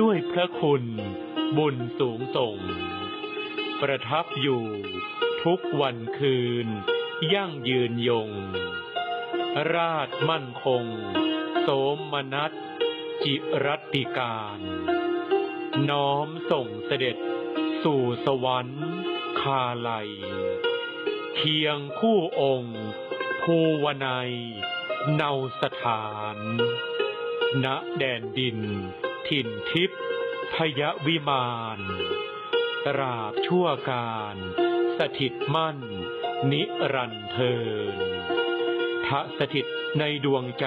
ด้วยพระคุณบุญสูงส่งประทับอยู่ทุกวันคืนยั่งยืนยงราชมั่นคงโสมนัสจิรัตติการน้อมส่งเสด็จสู่สวรรค์คาลัยเคียงคู่องค์ภูวนัยเนาสถานณแดนดินถิ่นทิพย์พยวิมานตราบชั่วการสถิตมั่นนิรันดร์เทินทะสถิตในดวงใจ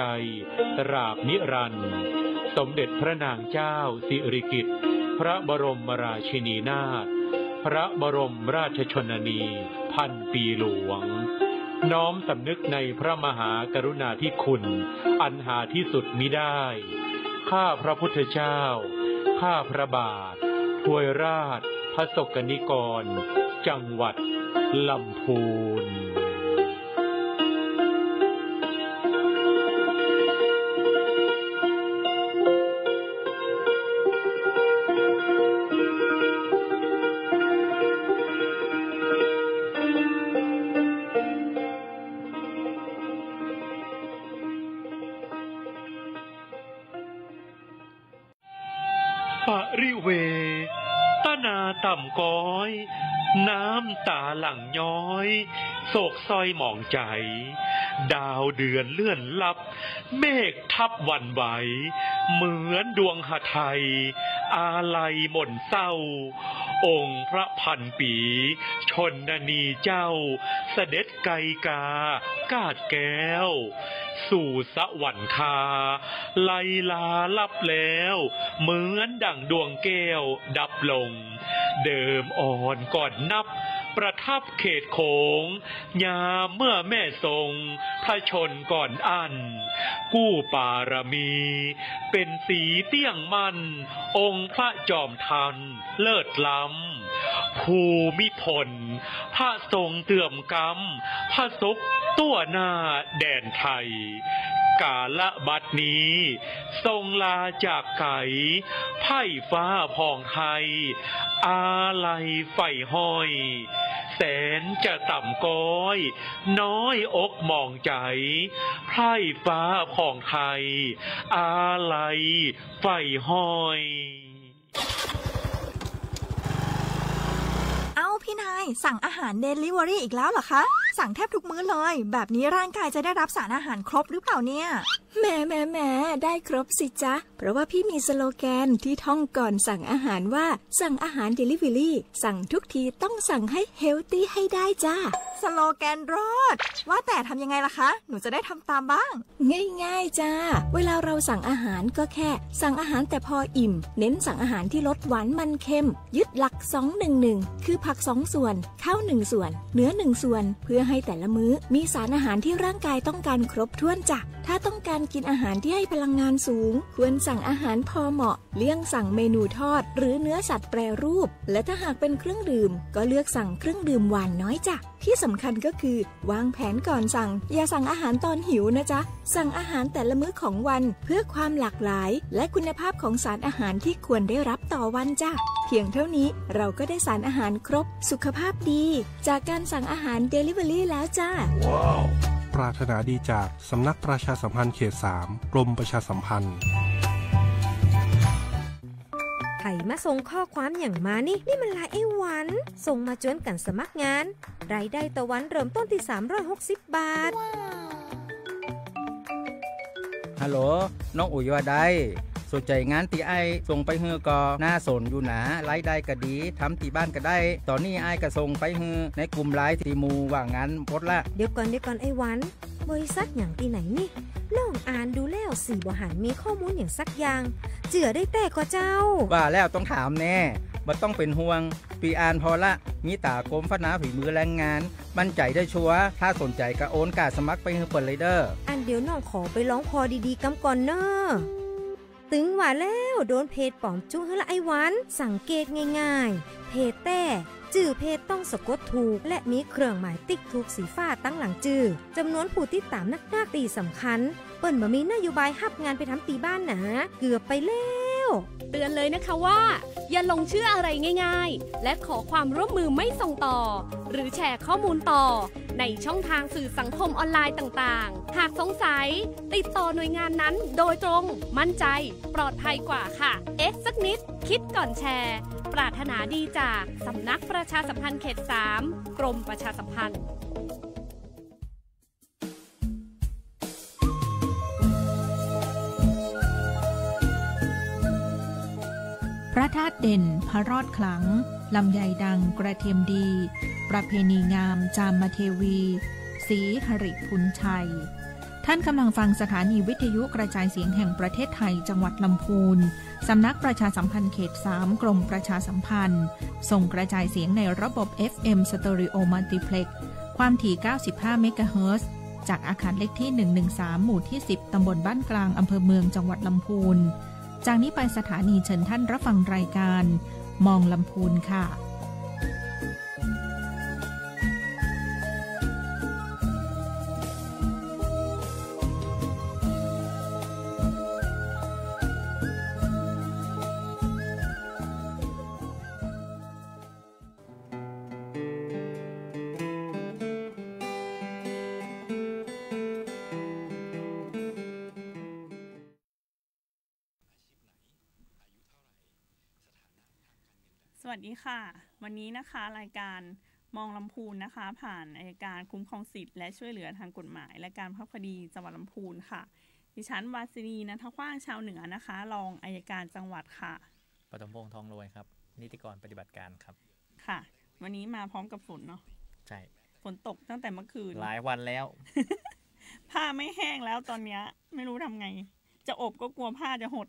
ตราบนิรันดร์สมเด็จพระนางเจ้าสิริกิติ์พระบรมราชินีนาถพระบรมราชชนนีพันปีหลวงน้อมสำนึกในพระมหากรุณาธิคุณอันหาที่สุดมิได้ข้าพระพุทธเจ้าข้าพระบาทถวยราชพระศกนิกรจังหวัดลำพูนปริเวตนาต่ำก้อยน้ำตาหลั่งย้อยโศกซอยหมองใจดาวเดือนเลื่อนลับเมฆทับวันไหวเหมือนดวงหไทยอาลัยหม่นเศร้าองค์พระพันปีชนนีเจ้าเสด็จไกกากาดแก้วสู่สวรรคาไลลาลับแล้วเหมือนดั่งดวงแก้วดับลงเดิมอ่อนก่อนนับประทับเขตโขงยามเมื่อแม่ทรงพระชนก่อนอันกู้ปารมีเป็นสีเตี้ยงมันองค์พระจอมทันเลิศล้ำภูมิพลพระทรงเตื่อมกำพระศกตัวหน้าแดนไทยกาลบัดนี้ทรงลาจากไก่ไพ่ฟ้าพองไทยอาลัยไฟห้อยแสนจะต่ำก้อยน้อยอกมองใจไพร่ฟ้าพองไทยอาลัยไฟห้อยพี่นายสั่งอาหารเดลิเวอรี่อีกแล้วเหรอคะสั่งแทบทุกมื้อเลยแบบนี้ร่างกายจะได้รับสารอาหารครบหรือเปล่าเนี่ยแหมได้ครบสิจ๊ะเพราะว่าพี่มีสโลแกนที่ท่องก่อนสั่งอาหารว่าสั่งอาหารเดลิเวอรี่สั่งทุกทีต้องสั่งให้เฮลตี้ให้ได้จ้าสโลแกนรอดว่าแต่ทำยังไงล่ะคะหนูจะได้ทำตามบ้างง่ายจ้าเวลาเราสั่งอาหารก็แค่สั่งอาหารแต่พออิ่มเน้นสั่งอาหารที่ลดหวานมันเค็มยึดหลัก211คือผัก2ส่วนข้าว1ส่วนเนื้อ1ส่วนเพื่อให้แต่ละมื้อมีสารอาหารที่ร่างกายต้องการครบถ้วนจ้ะถ้าต้องการกินอาหารที่ให้พลังงานสูงควรสั่งอาหารพอเหมาะเลี่ยงสั่งเมนูทอดหรือเนื้อสัตว์แปรรูปและถ้าหากเป็นเครื่องดื่มก็เลือกสั่งเครื่องดื่มหวานน้อยจ้ะที่สำคัญก็คือวางแผนก่อนสั่งอย่าสั่งอาหารตอนหิวนะจ๊ะสั่งอาหารแต่ละมื้อของวันเพื่อความหลากหลายและคุณภาพของสารอาหารที่ควรได้รับต่อวันจ้ะเพียงเท่านี้เราก็ได้สารอาหารครบสุขภาพดีจากการสั่งอาหารเดลิเวอรี่แล้วจ้า wow. ปรารถนาดีจากสำนักประชาสัมพันธ์เขต 3 กรมประชาสัมพันธ์ไข่มาส่งข้อความอย่างมานี่มันหลายไอ้วันส่งมาจนกันสมัครงานรายได้ต่อวันเริ่มต้นที่360 บาทฮัลโหลน้องอุ๋ยว่าได้สนใจงานตีไอส่งไปฮือก็น่าสนอยู่นะรายได้ก็ดีทำตีบ้านก็ได้ตอนนี้ไอก็ส่งไปฮือในกลุ่มไลน์ตีมูว่างานพดละเดี๋ยวก่อนไอ้วันบริษัทอย่างที่ไหนนี่ลองอ่านดูแล้วสีบ่หันมีข้อมูลอย่างสักอย่างเจือได้แต่ก็เจ้าว่าแล้วต้องถามแน่บ่ต้องเป็นห่วงปีอ่านพอละมีตากรมพัฒนาฝีมือแรงงานมั่นใจได้ชัวร์ถ้าสนใจก็โอนกาสมัครไปฮือเปิดเลยเด้ออันเดี๋ยวน้องขอไปร้องพอดีๆกำก่อนเน้อตึงว่าแล้วโดนเพจปลอมจุ้งให้ละไอ้วันสังเกตง่ายๆเพจแต่จื่อเพจต้องสะกดถูกและมีเครื่องหมายติ๊กถูกสีฟ้าตั้งหลังจื่อจำนวนผู้ติดตามนักตีสำคัญเปิ้นบ่มีนโยบายรับงานไปทำตีบ้านนะเกือบไปแล้ว เตือนเลยนะคะว่าอย่าหลงเชื่ออะไรง่ายๆและขอความร่วมมือไม่ส่งต่อหรือแชร์ข้อมูลต่อในช่องทางสื่อสังคมออนไลน์ต่างๆหากสงสัยติดต่อหน่วยงานนั้นโดยตรงมั่นใจปลอดภัยกว่าค่ะสักนิดคิดก่อนแชร์ปรารถนาดีจากสำนักประชาสัมพันธ์เขต 3 กรมประชาสัมพันธ์พระธาตุเด่นพระรอดขลังลำไยดังกระเทียมดีประเพณีงามจามเทวีศรีหริพุนชัยท่านกำลังฟังสถานีวิทยุกระจายเสียงแห่งประเทศไทยจังหวัดลำพูนสำนักประชาสัมพันธ์เขต 3 กรมประชาสัมพันธ์ส่งกระจายเสียงในระบบ FM Stereo Multiplex ความถี่95 เมกะเฮิรตซ์จากอาคารเล็กที่113หมู่ที่10ตำบลบ้านกลางอำเภอเมืองจังหวัดลำพูนจากนี้ไปสถานีเชิญท่านรับฟังรายการมองลำพูนค่ะสวัสดีค่ะวันนี้นะคะรายการมองลำพูนนะคะผ่านอัยการคุ้มครองสิทธิ์และช่วยเหลือทางกฎหมายและการพักคดีจังหวัดลำพูนค่ะดิฉันวาสินีนันทกว้างชาวเหนือนะคะรองอัยการจังหวัดค่ะปฐมพงษ์ทองโรยครับนิติกรปฏิบัติการครับค่ะวันนี้มาพร้อมกับฝนเนาะใช่ฝนตกตั้งแต่เมื่อคืนหลายวันแล้ว ผ้าไม่แห้งแล้วตอนนี้ไม่รู้ทำไงจะอบก็กลัวผ้าจะหด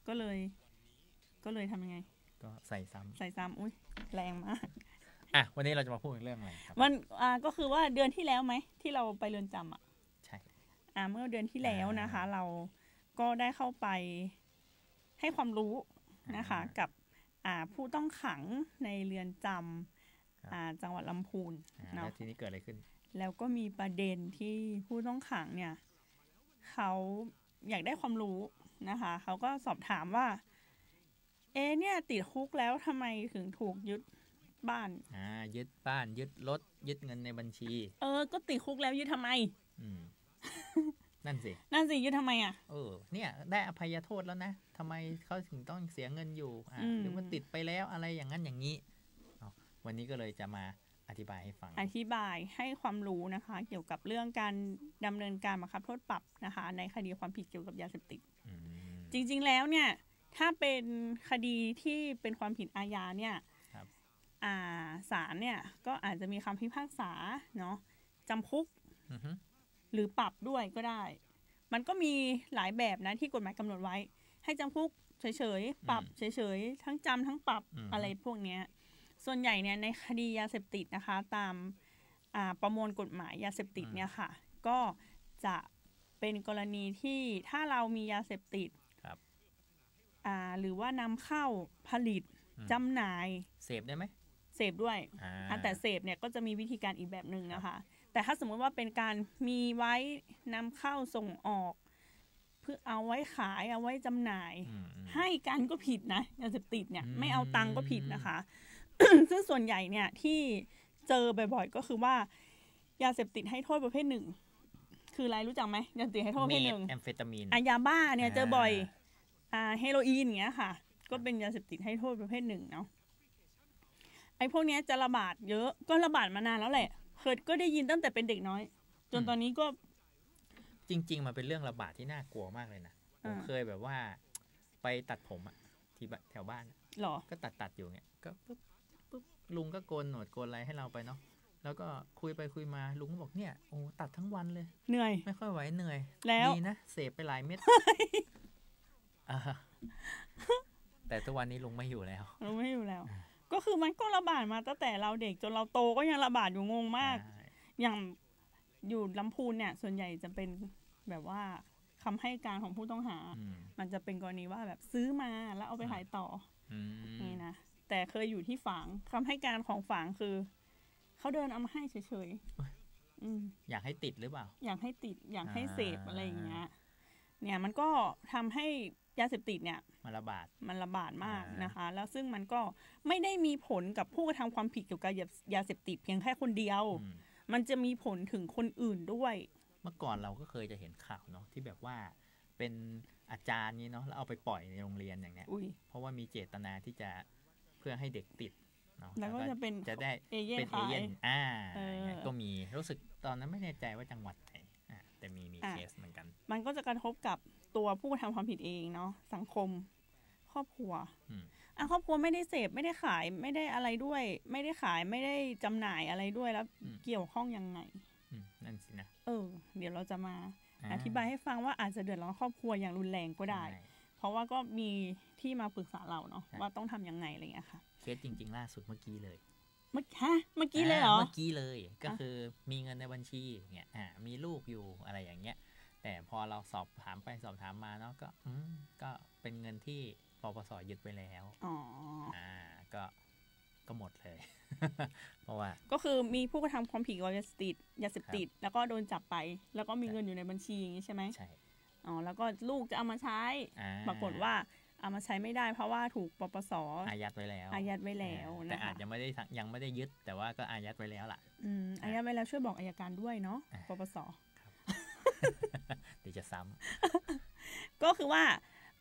ก็เลยทำยังไงก็ใส่ซ้ำอุ้ยแรงมากวันนี้เราจะมาพูดเรื่องอะไรครับมันก็คือว่าเดือนที่แล้วไหมที่เราไปเรือนจำใช่เมื่อเดือนที่แล้วนะคะเราก็ได้เข้าไปให้ความรู้นะคะกับผู้ต้องขังในเรือนจำจังหวัดลำพูนแล้วทีนี้เกิดอะไรขึ้นแล้วก็มีประเด็นที่ผู้ต้องขังเนี่ยเขาอยากได้ความรู้นะคะเขาก็สอบถามว่าเนี่ยติดคุกแล้วทำไมถึงถูกยึดบ้านยึดบ้านยึดรถยึดเงินในบัญชีก็ติดคุกแล้วยึดทำไมนั่นสิยึดทำไมเนี่ยได้อภัยโทษแล้วนะทำไมเขาถึงต้องเสียเงินอยู่หรือว่าติดไปแล้วอะไรอย่างนั้นอย่างนี้วันนี้ก็เลยจะมาอธิบายให้ฟังอธิบายให้ความรู้นะคะเกี่ยวกับเรื่องการดำเนินการบังคับโทษปรับนะคะในคดีความผิดเกี่ยวกับยาเสพติดจริงๆแล้วเนี่ยถ้าเป็นคดีที่เป็นความผิดอาญาเนี่ยศาลเนี่ยก็อาจจะมีคำพิพากษาเนาะจำคุกหรือปรับด้วยก็ได้มันก็มีหลายแบบนะที่กฎหมายกำหนดไว้ให้จำคุกเฉยๆปรับเฉยๆทั้งจำทั้งปรับอะไรพวกนี้ส่วนใหญ่เนี่ยในคดียาเสพติดนะคะตามประมวลกฎหมายยาเสพติดเนี่ยค่ะก็จะเป็นกรณีที่ถ้าเรามียาเสพติดหรือว่านำเข้าผลิตจำหน่ายเสพได้ไหมเสพด้วยแต่เสพเนี่ยก็จะมีวิธีการอีกแบบนึงนะคะแต่ถ้าสมมติว่าเป็นการมีไว้นำเข้าส่งออกเพื่อเอาไว้ขายเอาไว้จำหน่ายให้กันก็ผิดนะยาเสพติดเนี่ยไม่เอาตังก็ผิดนะคะ ซึ่งส่วนใหญ่เนี่ยที่เจอบ่อยๆก็คือว่ายาเสพติดให้โทษประเภทหนึ่งคืออะไรรู้จักไหมยาเสพติดให้โทษประเภทหนึ่งแอมเฟตามีนยาบ้าเนี่ยเจอบ่อยเฮโรอีนอย่างเงี้ยค่ะก็เป็นยาเสพติดให้โทษประเภทหนึ่งเนาะไอ้พวกนี้จะระบาดเยอะก็ระบาดมานานแล้วแหละเคยก็ได้ยินตั้งแต่เป็นเด็กน้อยจนตอนนี้ก็จริงๆมันเป็นเรื่องระบาดที่น่ากลัวมากเลยนะผมเคยแบบว่าไปตัดผมที่แถวบ้านหรอก็ตัดอยู่เงี้ยก็ปุ๊บลุงก็โกนหนวดโกนอะไรให้เราไปเนาะแล้วก็คุยไปคุยมาลุงก็บอกเนี่ยโอ้ตัดทั้งวันเลยเหนื่อยไม่ค่อยไหวเหนื่อยแล้วดีนะเสพไปหลายเม็ดแต่ทุกวันนี้ลุงไม่อยู่แล้วก็คือมันก็ระบาดมาตั้งแต่เราเด็กจนเราโตก็ยังระบาดอยู่งงมากอย่างอยู่ลำพูนเนี่ยส่วนใหญ่จะเป็นแบบว่าคำให้การของผู้ต้องหามันจะเป็นกรณีว่าแบบซื้อมาแล้วเอาไปขายต่อนี่นะแต่เคยอยู่ที่ฝางคำให้การของฝางคือเขาเดินเอามาให้เฉยๆอยากให้ติดหรือเปล่าอยากให้ติดอยากให้เสพอะไรอย่างเงี้ยเนี่ยมันก็ทำให้ ยาเสพติดเนี่ยมันระบาดมากนะคะแล้วซึ่งมันก็ไม่ได้มีผลกับผู้กระทำความผิดเกี่ยวกับยาเสพติดเพียงแค่คนเดียวมันจะมีผลถึงคนอื่นด้วยเมื่อก่อนเราก็เคยจะเห็นข่าวเนาะที่แบบว่าเป็นอาจารย์นี่เนาะแล้วเอาไปปล่อยในโรงเรียนอย่างเนี้ยเพราะว่ามีเจตนาที่จะเพื่อให้เด็กติดเนาะแล้วก็จะเป็นจะได้เป็นเอเย่นก็มีรู้สึกตอนนั้นไม่แน่ใจว่าจังหวัดไหนแต่มีเคสเหมือนกันมันก็จะกระทบกับตัวผู้กระทำความผิดเองเนาะสังคมครอบครัวครอบครัวไม่ได้เสพไม่ได้ขายไม่ได้อะไรด้วยไม่ได้ขายไม่ได้จำหน่ายอะไรด้วยแล้วเกี่ยวข้องยังไงนั่นสินะเดี๋ยวเราจะมาอธิบายให้ฟังว่าอาจจะเดือดร้อนครอบครัวอย่างรุนแรงก็ได้เพราะว่าก็มีที่มาปรึกษาเราเนาะว่าต้องทำยังไงอะไรเงี้ยค่ะเคสจริงๆล่าสุดเมื่อกี้เลยเมื่อกี้เลยเหรอเมื่อกี้เลยก็คือมีเงินในบัญชีอย่างเงี้ยมีลูกอยู่อะไรอย่างเงี้ยแต่พอเราสอบถามไปสอบถามมาเนาะก็เป็นเงินที่ปปส.ยึดไปแล้วก็หมดเลย เพราะว่าก็คือมีผู้กระทำความผิดเกี่ยวกับยาเสพติดแล้วก็โดนจับไปแล้วก็มีเงินอยู่ในบัญชีอย่างนี้ใช่ไหมใช่แล้วก็ลูกจะเอามาใช้ปรากฏว่าเอามาใช้ไม่ได้เพราะว่าถูกปปส.อายัดไว้แล้วแต่อาจจะยังไม่ได้ยึดแต่ว่าก็อายัดไว้แล้วล่ะอายัดไว้แล้วช่วยบอกอัยการด้วยเนาะปปส.เดี๋ยวจะซ้ำก็คือว่า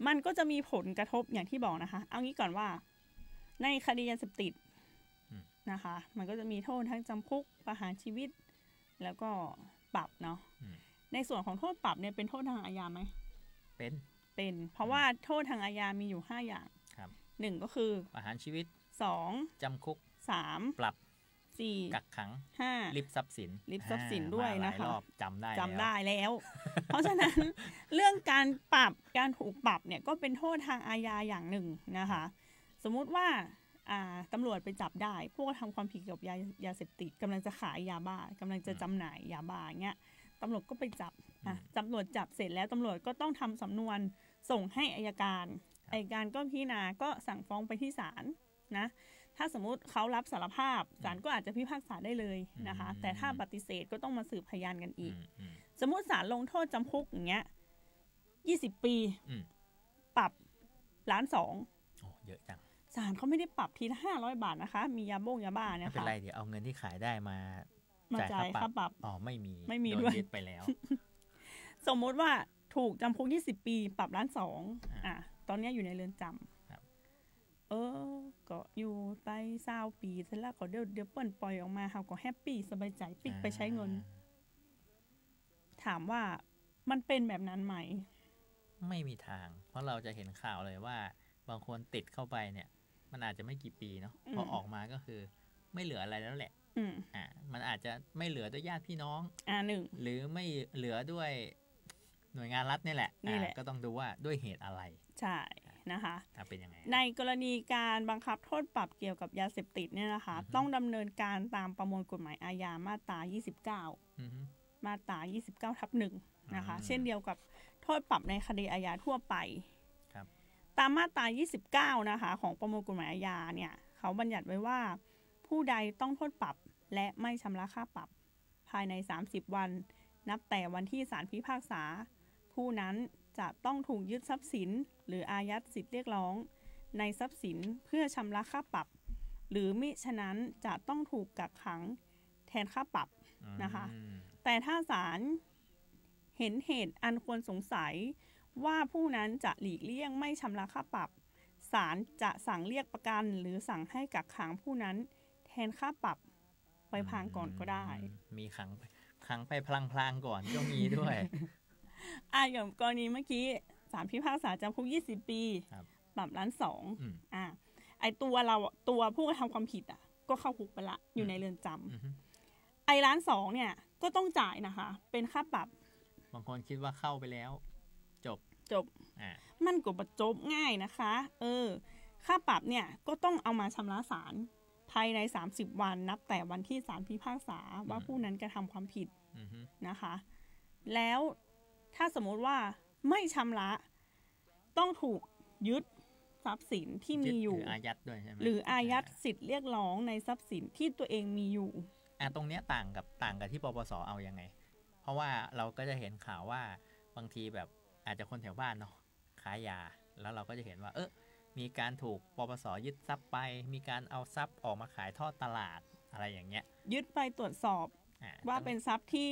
มันก็จะมีผลกระทบอย่างที่บอกนะคะเอางี้ก่อนว่าในคดียาเสพติดนะคะมันก็จะมีโทษทั้งจำคุกประหารชีวิตแล้วก็ปรับเนาะในส่วนของโทษปรับเนี่ยเป็นโทษทางอาญาไหมเป็นเพราะว่าโทษทางอาญามีอยู่5อย่าง1ก็คือประหารชีวิต2จำคุก3ปรับ4กักขัง5ริบทรัพย์สินด้วยนะคะจำได้แล้วเพราะฉะนั้นเรื่องการปรับการถูกปรับเนี่ยก็เป็นโทษทางอาญาอย่างหนึ่งนะคะสมมุติว่าตำรวจไปจับได้ผู้กระทำความผิดเกี่ยวกับยาเสพติดกำลังจะขายยาบ้ากำลังจะจำหน่ายยาบ้าเงี้ยตำรวจก็ไปจับตำรวจจับเสร็จแล้วตำรวจก็ต้องทำสำนวนส่งให้อัยการก็พิจารณาก็สั่งฟ้องไปที่ศาลนะถ้าสมมุติเขารับสารภาพศาลก็อาจจะพิพากษาได้เลยนะคะแต่ถ้าปฏิเสธก็ต้องมาสืบพยานกันอีกสมมุติศาลลงโทษจำคุกอย่างเงี้ย20 ปีปรับ1.2 ล้านเยอะจังศาลเขาไม่ได้ปรับทีละ500 บาทนะคะมียาบ้าเนี่ยค่ะไม่เป็นไรเดี๋ยวเอาเงินที่ขายได้มาจ่ายค่าปรับไม่มีด้วยยึดไปแล้ว สมมติว่าถูกจำคุก20 ปีปรับ1.2 ล้านตอนนี้อยู่ในเรือนจำก็อยู่ไป20 ปีเสร็จแล้วก็เดี๋ยวเปิ้ลปล่อยออกมาเขาก็แฮปปี้สบายใจปิกไปใช้เงินถามว่ามันเป็นแบบนั้นไหมไม่มีทางเพราะเราจะเห็นข่าวเลยว่าบางคนติดเข้าไปเนี่ยมันอาจจะไม่กี่ปีเนาะพอออกมาก็คือไม่เหลืออะไรแล้วแหละมันอาจจะไม่เหลือด้วยญาติพี่น้องหรือไม่เหลือด้วยหน่วยงานรัฐนี่แหละก็ต้องดูว่าด้วยเหตุอะไรใช่นะคะเป็นยังไงในกรณีการบังคับโทษปรับเกี่ยวกับยาเสพติดเนี่ยนะคะต้องดำเนินการตามประมวลกฎหมายอาญามาตรา29มาตรา29/1นะคะเช่นเดียวกับโทษปรับในคดีอาญาทั่วไปตามมาตรา29นะคะของประมวลกฎหมายอาญาเนี่ยเขาบัญญัติไว้ว่าผู้ใดต้องโทษปรับและไม่ชำระค่าปรับภายใน30 วันนับแต่วันที่ศาลพิพากษาผู้นั้นจะต้องถูกยึดทรัพย์สินหรืออายัดสิทธิเรียกร้องในทรัพย์สินเพื่อชำระค่าปรับหรือมิฉะนั้นจะต้องถูกกักขังแทนค่าปรับนะคะแต่ถ้าศาลเห็นเหตุอันควรสงสัยว่าผู้นั้นจะหลีกเลี่ยงไม่ชำระค่าปรับศาลจะสั่งเรียกประกันหรือสั่งให้กักขังผู้นั้นแทนค่าปรับไปพลางก่อนก็ได้มีขังไปพลางก่อนก็มีด้วย อย่างกรณีเมื่อกี้ศาลพิพากษาจำคุก20 ปีปรับ1.2 ล้านไอตัวผู้กระทำความผิดก็เข้าคุกไปละอยู่ในเรือนจำไอ1.2 ล้านเนี่ยก็ต้องจ่ายนะคะเป็นค่าปรับบางคนคิดว่าเข้าไปแล้วจบมันก็บ่จบง่ายนะคะค่าปรับเนี่ยก็ต้องเอามาชำระศาลภายใน30 วันนับแต่วันที่ศาลพิพากษาว่าผู้นั้นกระทำความผิดนะคะแล้วถ้าสมมติว่าไม่ชำระต้องถูกยึดทรัพย์สินที่มีอยู่หรืออายัดด้วยใช่ไหมหรืออายัดสิทธิ์เรียกร้องในทรัพย์สินที่ตัวเองมีอยู่ตรงเนี้ยต่างกับที่ปปส.เอายังไงเพราะว่าเราก็จะเห็นข่าวว่าบางทีแบบอาจจะคนแถวบ้านเนาะค้ายา แล้วเราก็จะเห็นว่ามีการถูกปปส.ยึดทรัพย์ไปมีการเอาทรัพย์ออกมาขายทอดตลาดอะไรอย่างเงี้ยยึดไปตรวจสอบว่าเป็นทรัพย์ที่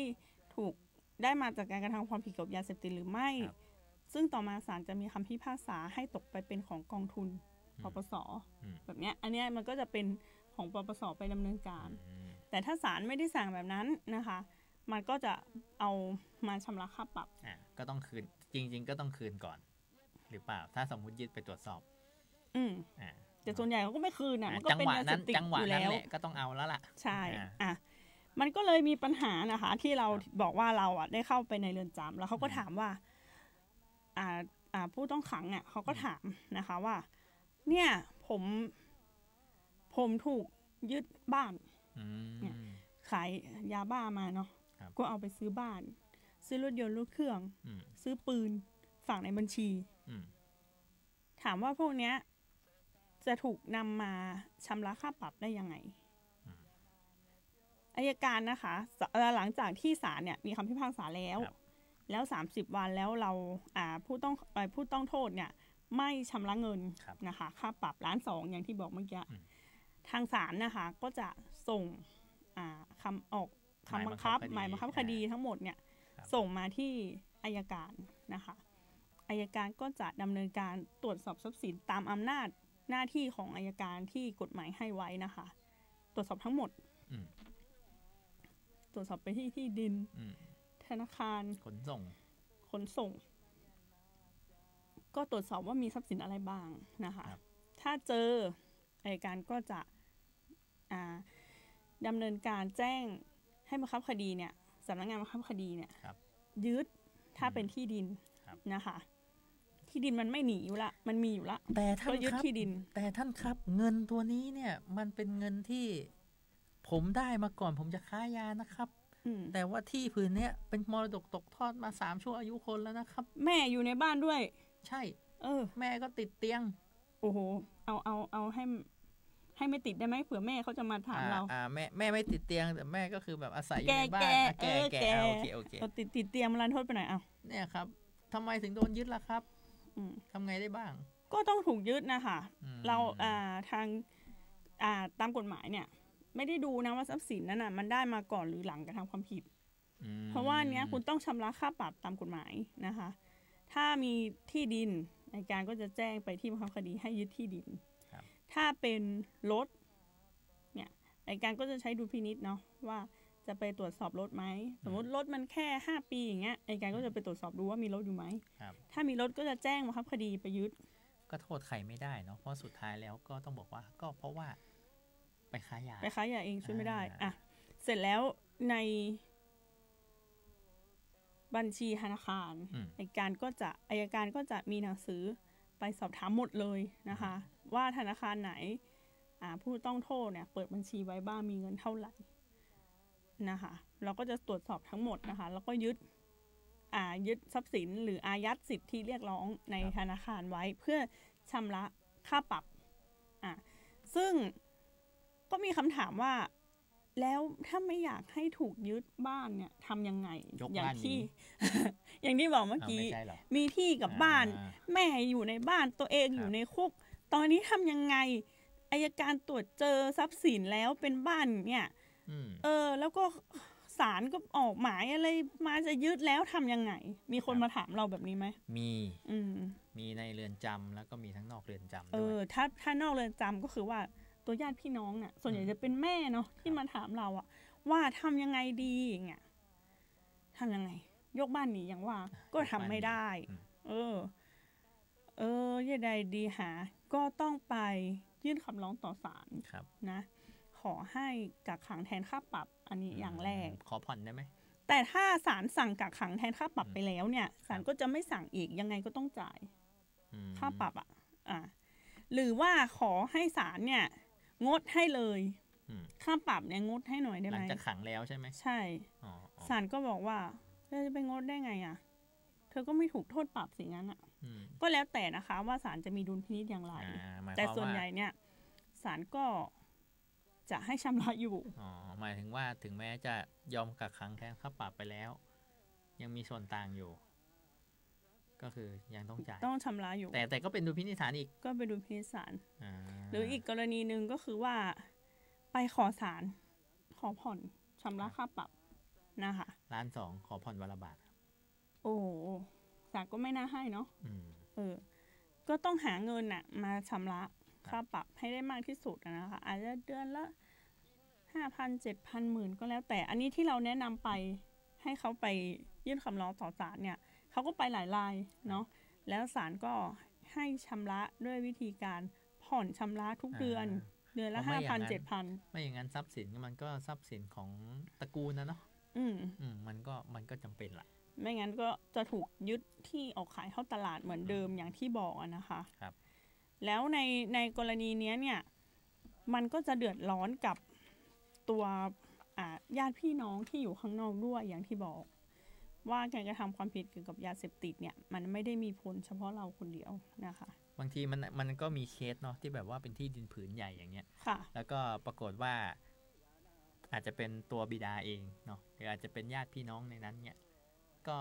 ถูกได้มาจากการกระทำความผิดเกี่ยวกับยาเสพติดหรือไม่ซึ่งต่อมาศาลจะมีคำพิพากษาให้ตกไปเป็นของกองทุนปปส.แบบนี้อันนี้มันก็จะเป็นของปปส.ไปดำเนินการแต่ถ้าศาลไม่ได้สั่งแบบนั้นนะคะมันก็จะเอามาชำระค่าปรับก็ต้องคืนจริงๆก็ต้องคืนก่อนหรือเปล่าถ้าสมมุติยึดไปตรวจสอบแต่ส่วนใหญ่เขาก็ไม่คืนมันก็เป็นยาเสพติดอยู่แล้วก็ต้องเอาแล้วล่ะใช่มันก็เลยมีปัญหานะคะที่เราบอกว่าเราได้เข้าไปในเรือนจำแล้วเขาก็ถามว่าผู้ต้องขังเนี่ยเขาก็ถามนะคะว่าเนี่ยผมถูกยึดบ้านเนี่ยขายยาบ้ามาเนาะก็เอาไปซื้อบ้านซื้อรถยนต์รถเครื่องซื้อปืนฝากในบัญชีถามว่าพวกเนี้ยจะถูกนำมาชำระค่าปรับได้ยังไงอัยการนะคะหลังจากที่ศาลเนี่ยมีคำพิพากษาแล้ว30 วันแล้วเราผู้ต้องโทษเนี่ยไม่ชำระเงินนะคะค่าปรับ1.2 ล้านอย่างที่บอกเมื่อกี้ทางศาลนะคะก็จะส่งคำบังคับหมายบังคับคดีทั้งหมดเนี่ยส่งมาที่อัยการนะคะอัยการก็จะดำเนินการตรวจสอบทรัพย์สินตามอำนาจหน้าที่ของอัยการที่กฎหมายให้ไว้นะคะตรวจสอบทั้งหมดตรวจสอบไปที่ดินธนาคารขนส่งก็ตรวจสอบว่ามีทรัพย์สินอะไรบ้างนะคะถ้าเจออัยการก็จะดำเนินการแจ้งให้บังคับคดีเนี่ยสำนักงานบังคับคดีเนี่ยยึดถ้าเป็นที่ดินนะคะที่ดินมันไม่หนีอยู่ละมันมีอยู่ละแต่ท่านยึดที่ดินแต่ท่านครับเงินตัวนี้เนี่ยมันเป็นเงินที่ผมได้มาก่อนผมจะค้ายานะครับแต่ว่าที่ผืนเนี้ยเป็นมรดกตกทอดมา3 ชั่วอายุคนแล้วนะครับแม่อยู่ในบ้านด้วยใช่แม่ก็ติดเตียงโอ้โหเอาให้ไม่ติดได้ไหมเผื่อแม่เขาจะมาถามเราแม่ไม่ติดเตียงแต่แม่ก็คือแบบอาศัยอยู่ในบ้านแก่โอเคติดเตียงมันรันทดไปหน่อยเนี่ยครับทำไมถึงโดนยึดล่ะครับทำไงได้บ้างก็ต้องถูกยึดนะคะเราทางตามกฎหมายเนี่ยไม่ได้ดูนะว่าทรัพย์สินนั้นมันได้มาก่อนหรือหลังกระทำความผิดเพราะว่าเนี้ยคุณต้องชำระค่าปรับตามกฎหมายนะคะถ้ามีที่ดินอัยการก็จะแจ้งไปที่บังคับคดีให้ยึดที่ดินถ้าเป็นรถเนี่ยอัยการก็จะใช้ดุลพินิจเนาะว่าจะไปตรวจสอบรถไหมสมมติรถมันแค่5 ปีอย่างเงี้ยอัยการก็จะไปตรวจสอบดูว่ามีรถอยู่ไหมถ้ามีรถก็จะแจ้งบังคับคดีไปยึดก็โทษใครไม่ได้เนาะเพราะสุดท้ายแล้วก็ต้องบอกว่าก็เพราะว่าไปค้ายาเองช่วยไม่ได้เสร็จแล้วในบัญชีธนาคารอัยการก็จะมีหนังสือไปสอบถามหมดเลยนะคะว่าธนาคารไหนผู้ต้องโทษเนี่ยเปิดบัญชีไว้บ้างมีเงินเท่าไหร่นะคะเราก็จะตรวจสอบทั้งหมดนะคะแล้วก็ยึดทรัพย์สินหรืออายัดสิทธิเรียกร้องในธนาคารไว้เพื่อชำระค่าปรับซึ่งก็มีคำถามว่าแล้วถ้าไม่อยากให้ถูกยึดบ้านเนี่ยทำยังไงอย่างที่บอกเมื่อกี้มีที่กับบ้านแม่อยู่ในบ้านตัวเองอยู่ในคุกตอนนี้ทำยังไงอัยการตรวจเจอทรัพย์สินแล้วเป็นบ้านเนี่ยแล้วก็ศาลก็ออกหมายอะไรมาจะยึดแล้วทำยังไงมีคนมาถามเราแบบนี้ไหมมีในเรือนจำแล้วก็มีทั้งนอกเรือนจำด้วยถ้านอกเรือนจำก็คือว่าตัวญาติพี่น้องเนี่ยส่วนใหญ่จะเป็นแม่เนาะที่มาถามเราว่าทำยังไงดีอย่างเงี้ยทำยังไงยกบ้านหนีอย่างว่าก็ทำไม่ได้ยังไงดีหาก็ต้องไปยื่นคำร้องต่อศาลนะขอให้กักขังแทนค่าปรับอันนี้อย่างแรกขอผ่อนได้ไหมแต่ถ้าศาลสั่งกักขังแทนค่าปรับไปแล้วเนี่ยศาลก็จะไม่สั่งอีกยังไงก็ต้องจ่ายค่าปรับหรือว่าขอให้ศาลเนี่ยงดให้เลยค่าปรับเนี่ยงดให้หน่อยได้ไหมหลังจากขังแล้วใช่ไหมใช่ศาลก็บอกว่าจะไปงดได้ไงเธอก็ไม่ถูกโทษปรับสิงั้นก็แล้วแต่นะคะว่าศาลจะมีดุลพินิจอย่างไรแต่ส่วนใหญ่เนี่ยศาลก็จะให้ชำระอยู่หมายถึงว่าถึงแม้จะยอมกักขังแทนค่าปรับไปแล้วยังมีส่วนต่างอยู่ ก็คือยังต้องจ่ายต้องชำระอยู่แต่ก็เป็นดุลพินิจศาลอีกก็เป็นดุลพินิจศาลหรืออีกกรณีนึงก็คือว่าไปขอศาลขอผ่อนชำระค่าปรับนะคะ1,200,000ขอผ่อนวันละบาทโอ้ศาลก็ไม่น่าให้เนาะก็ต้องหาเงินน่ะมาชำระค่าปรับให้ได้มากที่สุดนะคะอาจจะเดือนละ 5,000 7,000 10,000ก็แล้วแต่อันนี้ที่เราแนะนำไปให้เขาไปยื่นคำร้องต่อศาลเนี่ยเขาก็ไปหลายรายเนาะแล้วศาลก็ให้ชำระด้วยวิธีการผ่อนชำระทุกเดือนละ 5,000 7,000 ไม่อย่างนั้นทรัพย์สินมันก็ทรัพย์สินของตระกูลนะเนาะมันก็จำเป็นละไม่งั้นก็จะถูกยึดที่ออกขายเข้าตลาดเหมือนเดิมอย่างที่บอกนะคะครับแล้วในกรณีนี้เนี่ยมันก็จะเดือดร้อนกับตัวญาติพี่น้องที่อยู่ข้างนอกด้วยอย่างที่บอกว่าการกระทำความผิดเกี่ยวกับยาเสพติดเนี่ยมันไม่ได้มีผลเฉพาะเราคนเดียวนะคะบางทีมันก็มีเคสเนาะที่แบบว่าเป็นที่ดินผืนใหญ่อย่างเงี้ยแล้วก็ปรากฏว่าอาจจะเป็นตัวบิดาเองเนาะหรืออาจจะเป็นญาติพี่น้องในนั้นเนี่ยก็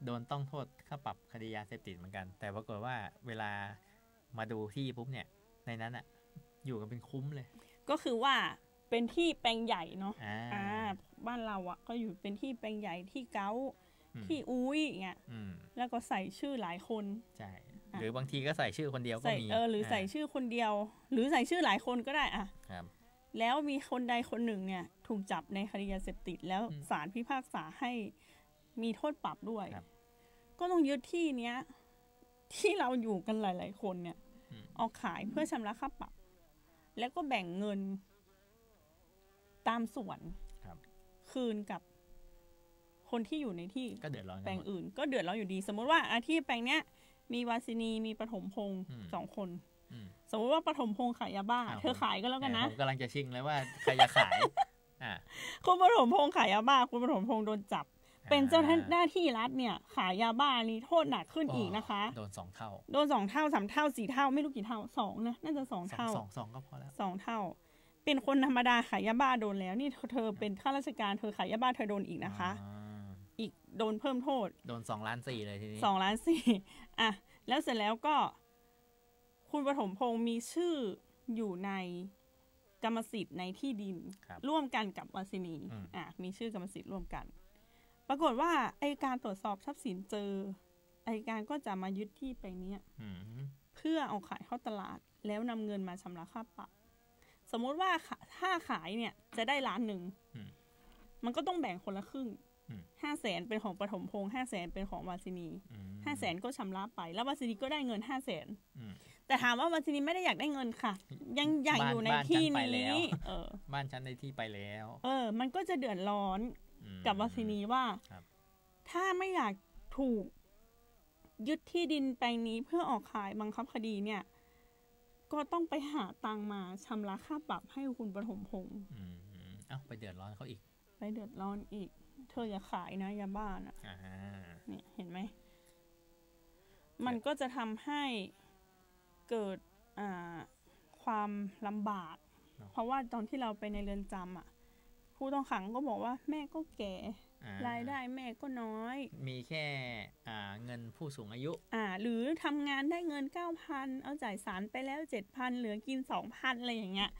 โดนต้องโทษค่าปรับคดียาเสพติดเหมือนกันแต่ปรากฏว่าเวลามาดูที่ปุ๊บเนี่ยในนั้นอะอยู่กันเป็นคุ้มเลยก็คือว่าเป็นที่แปลงใหญ่เนาะบ้านเราอะก็อยู่เป็นที่แปลงใหญ่ที่เก้าที่อุ้ยเงี้ยแล้วก็ใส่ชื่อหลายคนใช่หรือบางทีก็ใส่ชื่อคนเดียวก็มีหรือใส่ชื่อคนเดียวหรือใส่ชื่อหลายคนก็ได้อะแล้วมีคนใดคนหนึ่งเนี่ยถูกจับในคดียาเสพติดแล้วศาลพิพากษาให้มีโทษปรับด้วยก็ต้องยึดที่เนี้ยที่เราอยู่กันหลายๆคนเนี่ยเอาขายเพื่อชำระค่าปรับแล้วก็แบ่งเงินตามส่วนคืนกับคนที่อยู่ในที่แปลงอื่นก็เดือดร้อนอยู่ดีสมมติว่าที่แปลงเนี้ยมีวาสินีมีปฐมพงษ์2 คนสมมติว่าปฐมพงษ์ขายยาบ้าเธอขายก็แล้วกันนะผมกำลังจะชิงเลยว่าใครจะขายคุณปฐมพงษ์ขายยาบ้าคุณปฐมพงษ์โดนจับเป็นเจ้าหน้าที่รัฐเนี่ยขายยาบ้านี่โทษหนักขึ้นอีกนะคะโดน2 เท่าโดน2 เท่า3 เท่า4 เท่าไม่รู้กี่เท่า2นะน่าจะ2 เท่า2ก็พอแล้ว2 เท่าเป็นคนธรรมดาขายยาบ้าโดนแล้วนี่เธอเป็นข้าราชการเธอขายยาบ้าเธอโดนอีกนะคะอีกโดนเพิ่มโทษโดน2.4 ล้านเลยทีนี้2.4 ล้านแล้วเสร็จแล้วก็คุณปฐมพงษ์มีชื่ออยู่ในกรรมสิทธิ์ในที่ดินร่วมกันกับวาสินีมีชื่อกรรมสิทธิ์ร่วมกันปรากฏว่าอัยการตรวจสอบทรัพย์สินเจออัยการก็จะมายึดที่แปลงนี้เพื่อเอาขายเข้าตลาดแล้วนำเงินมาชำระค่าปรับสมมติว่าถ้าขายเนี่ยจะได้1 ล้านมันก็ต้องแบ่งคนละครึ่ง500,000เป็นของปฐมพงษ์500,000เป็นของวาสินี500,000ก็ชำระไปแล้ววาสินีก็ได้เงิน500,000แต่ถามว่าวาสินีไม่ได้อยากได้เงินค่ะยังอยากอยู่ในที่นี้บ้านฉันในที่ไปแล้วมันก็จะเดือดร้อนกับวาสินีว่าถ้าไม่อยากถูกยึดที่ดินแปลงนี้เพื่อออกขายบังคับคดีเนี่ยก็ต้องไปหาตังมาชำระค่าปรับให้คุณปฐมพงษ์ไปเดือดร้อนเขาอีกไปเดือดร้อนอีกเธออย่าขายนะยาบ้านะเนี่ยเห็นไหมมันก็จะทำให้เกิดความลำบากเพราะว่าตอนที่เราไปในเรือนจำผู้ต้องขังก็บอกว่าแม่ก็แก่รายได้แม่ก็น้อยมีแค่เงินผู้สูงอายุหรือทำงานได้เงิน 9,000 เอาจ่ายศาลไปแล้ว 7,000 เหลือกิน 2,000 อะไรอย่างเงี้ย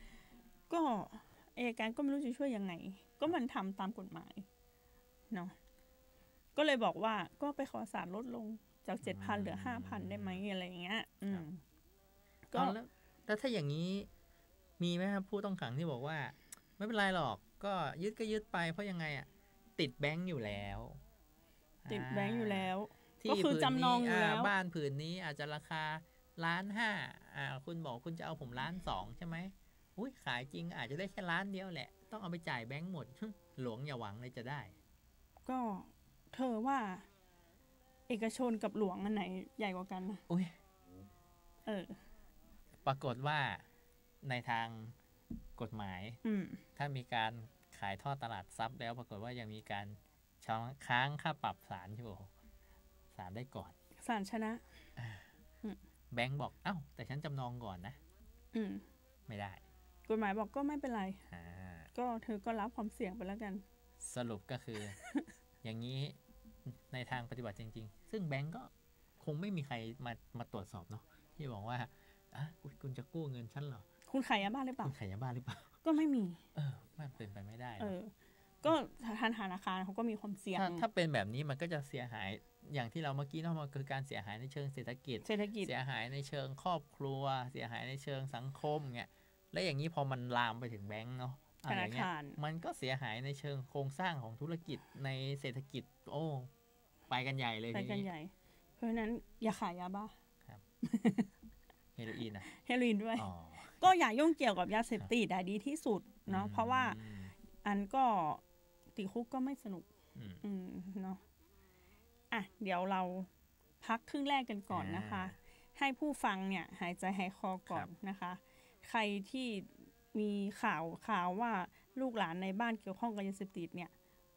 ก็อัยการก็ไม่รู้จะช่วยยังไงก็มันทำตามกฎหมายเนาะก็เลยบอกว่าก็ไปขอศาลลดลงจาก 7,000 เหลือ 5,000 ได้ไหมอะไรอย่างเงี้ยก็แล้วถ้าอย่างนี้มีไหมครับผู้ต้องขังที่บอกว่าไม่เป็นไรหรอกก็ยึดก็ยึดไปเพราะยังไงติดแบงก์อยู่แล้วก็คือจำนองอยู่แล้วบ้านผืนนี้อาจจะราคา1.5 ล้านคุณบอกคุณจะเอาผม1.2 ล้านใช่ไหมขายจริงอาจจะได้แค่1 ล้านเดียวแหละต้องเอาไปจ่ายแบงก์หมดหลวงอย่าหวังเลยจะได้ก็เธอว่าเอกชนกับหลวงอันไหนใหญ่กว่ากันนะปรากฏว่าในทางกฎหมายถ้ามีการขายทอดตลาดทรัพย์แล้วปรากฏว่ายังมีการค้างค่าปรับศาลอยู่ศาลได้ก่อนศาลชนะแบงก์บอกแต่ฉันจำนองก่อนนะไม่ได้กฎหมายบอกก็ไม่เป็นไรก็เธอก็รับความเสี่ยงไปแล้วกันสรุปก็คือ อย่างนี้ ในทางปฏิบัติจริงๆซึ่งแบงก์ก็คงไม่มีใครมาตรวจสอบเนาะที่บอกว่าคุณจะกู้เงินฉันเหรอคุณขายยาบ้าหรือเปล่าคุณขายยาบ้าหรือเปล่าก็ไม่มีมันเป็นไปไม่ได้ก็ธนาคารเขาก็มีความเสี่ยงถ้าเป็นแบบนี้มันก็จะเสียหายอย่างที่เราเมื่อกี้เนาะมันคือการเสียหายในเชิงเศรษฐกิจเสียหายในเชิงครอบครัวเสียหายในเชิงสังคมเงี้ยและอย่างนี้พอมันลามไปถึงแบงก์เนาะธนาคารมันก็เสียหายในเชิงโครงสร้างของธุรกิจในเศรษฐกิจไปกันใหญ่เลยไปกันใหญ่เพราะฉะนั้นอย่าขายยาบ้าครับเฮโรอีนเฮโรอีนด้วยก็อย่ายุ่งเกี่ยวกับยาเสพติดดีที่สุดเนาะเพราะว่าอันก็ติดคุกก็ไม่สนุกเนาะเดี๋ยวเราพักครึ่งแรกกันก่อนนะคะให้ผู้ฟังเนี่ยหายใจหายคอก่อนนะคะใครที่มีข่าวว่าลูกหลานในบ้านเกี่ยวข้องกับยาเสพติดเนี่ย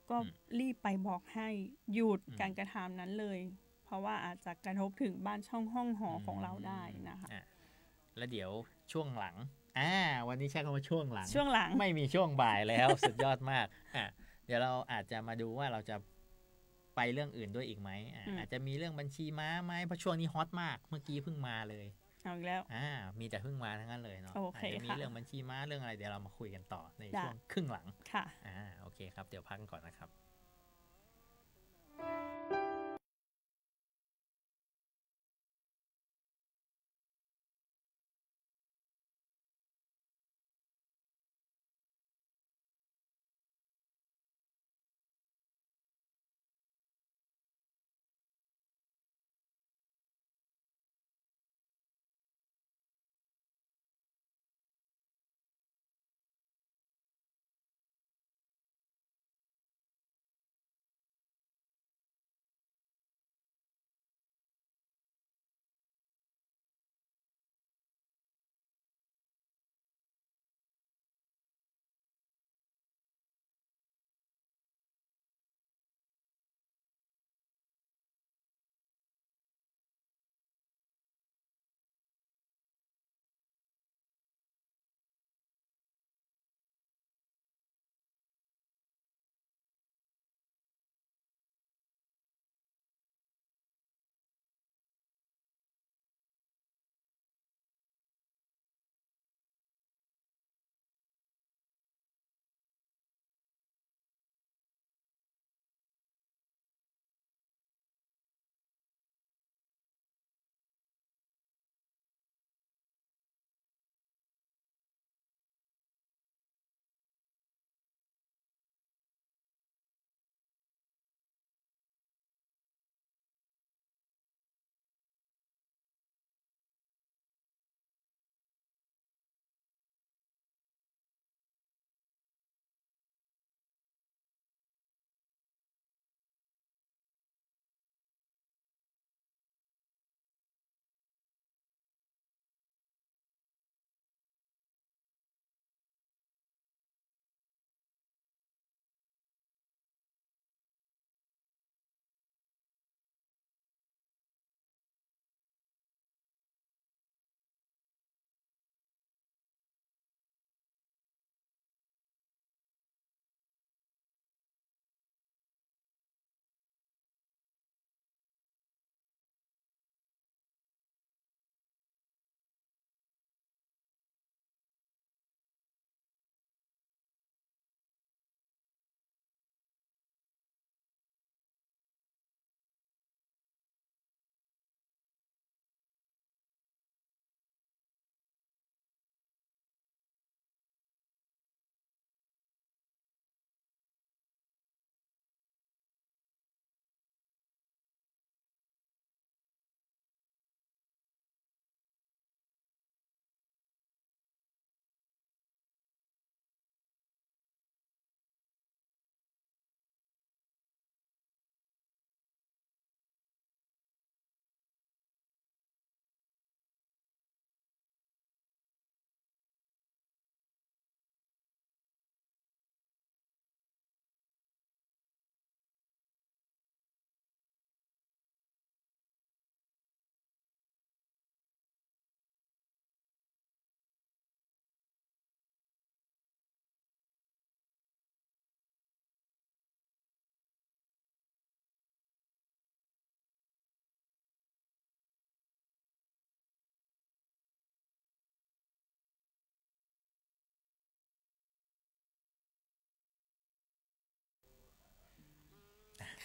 ก็รีบไปบอกให้หยุดการกระทำนั้นเลยเพราะว่าอาจจะกระทบถึงบ้านช่องห้องหอของเราได้นะคะแล้วเดี๋ยวช่วงหลังวันนี้ใช้คำว่าช่วงหลัง ไม่มีช่วงบ่ายแล้ว สุดยอดมากเดี๋ยวเราอาจจะมาดูว่าเราจะไปเรื่องอื่นด้วยอีกไหมอาจจะมีเรื่องบัญชีม้าไหมเพราะช่วงนี้ฮอตมากเมื่อกี้เพิ่งมาเลยเอาอีกแล้วมีแต่เพิ่งมาทั้งนั้นเลยเนาะอาจจะมีเรื่องบัญชีม้าเรื่องอะไรเดี๋ยวเรามาคุยกันต่อในช่วงครึ่งหลังค่ะโอเคครับเดี๋ยวพักก่อนนะครับ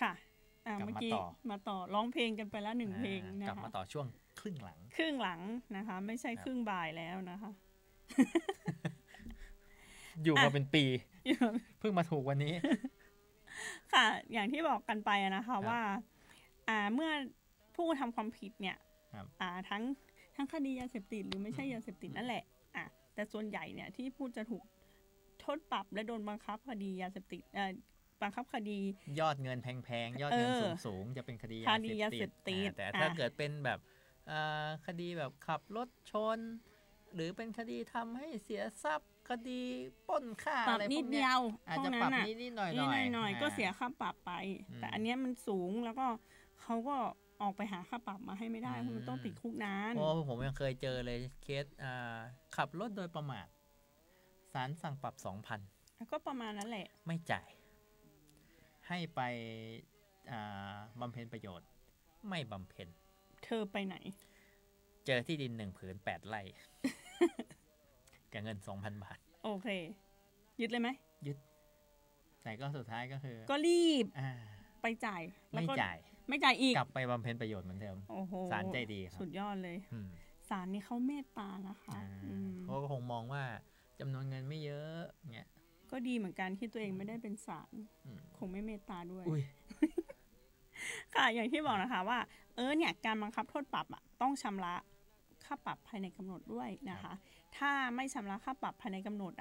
ค่ะเมื่อกี้มาต่อร้องเพลงกันไปแล้ว1เพลงนะคะกลับมาต่อช่วงครึ่งหลังนะคะไม่ใช่ครึ่งบ่ายแล้วนะคะอยู่มาเป็นปีเพิ่งมาถูกวันนี้ค่ะอย่างที่บอกกันไปนะคะว่าเมื่อผู้ทำความผิดเนี่ยทั้งคดียาเสพติดหรือไม่ใช่ยาเสพติดนั่นแหละแต่ส่วนใหญ่เนี่ยที่ผู้จะถูกโทษปรับและโดนบังคับคดียาเสพติดบังคับคดียอดเงินแพงๆยอดเงินสูงๆจะเป็นคดียาเสพติดแต่ถ้าเกิดเป็นแบบคดีแบบขับรถชนหรือเป็นคดีทำให้เสียทรัพย์คดีปล้นฆ่าอะไรพวกนี้อาจจะปรับนิดๆหน่อยๆก็เสียค่าปรับไปแต่อันนี้มันสูงแล้วก็เขาก็ออกไปหาค่าปรับมาให้ไม่ได้เพราะมันต้องติดคุกนานผมยังเคยเจอเลยเคสขับรถโดยประมาทศาลสั่งปรับ 2,000 ก็ประมาณนั้นแหละไม่จ่ายให้ไปบำเพ็ญประโยชน์ไม่บำเพ็ญเธอไปไหนเจอที่ดิน1 ผืน 8 ไร่กับเงิน 2,000 บาทโอเคยึดเลยไหมยึดแต่ก็สุดท้ายก็คือก็รีบไปจ่ายไม่จ่ายอีกกลับไปบำเพ็ญประโยชน์เหมือนเดิมศาลใจดีครับสุดยอดเลยศาลนี่เขาเมตตานะคะเขาก็คงมองว่าจำนวนเงินไม่เยอะเงี้ยก็ดีเหมือนกันที่ตัวเองไม่ได้เป็นศาลคงไม่เมตตาด้วยค่ะอย่างที่บอกนะคะว่าเนี่ยการบังคับโทษปรับต้องชำระค่าปรับภายในกำหนดด้วยนะคะถ้าไม่ชำระค่าปรับภายในกำหนด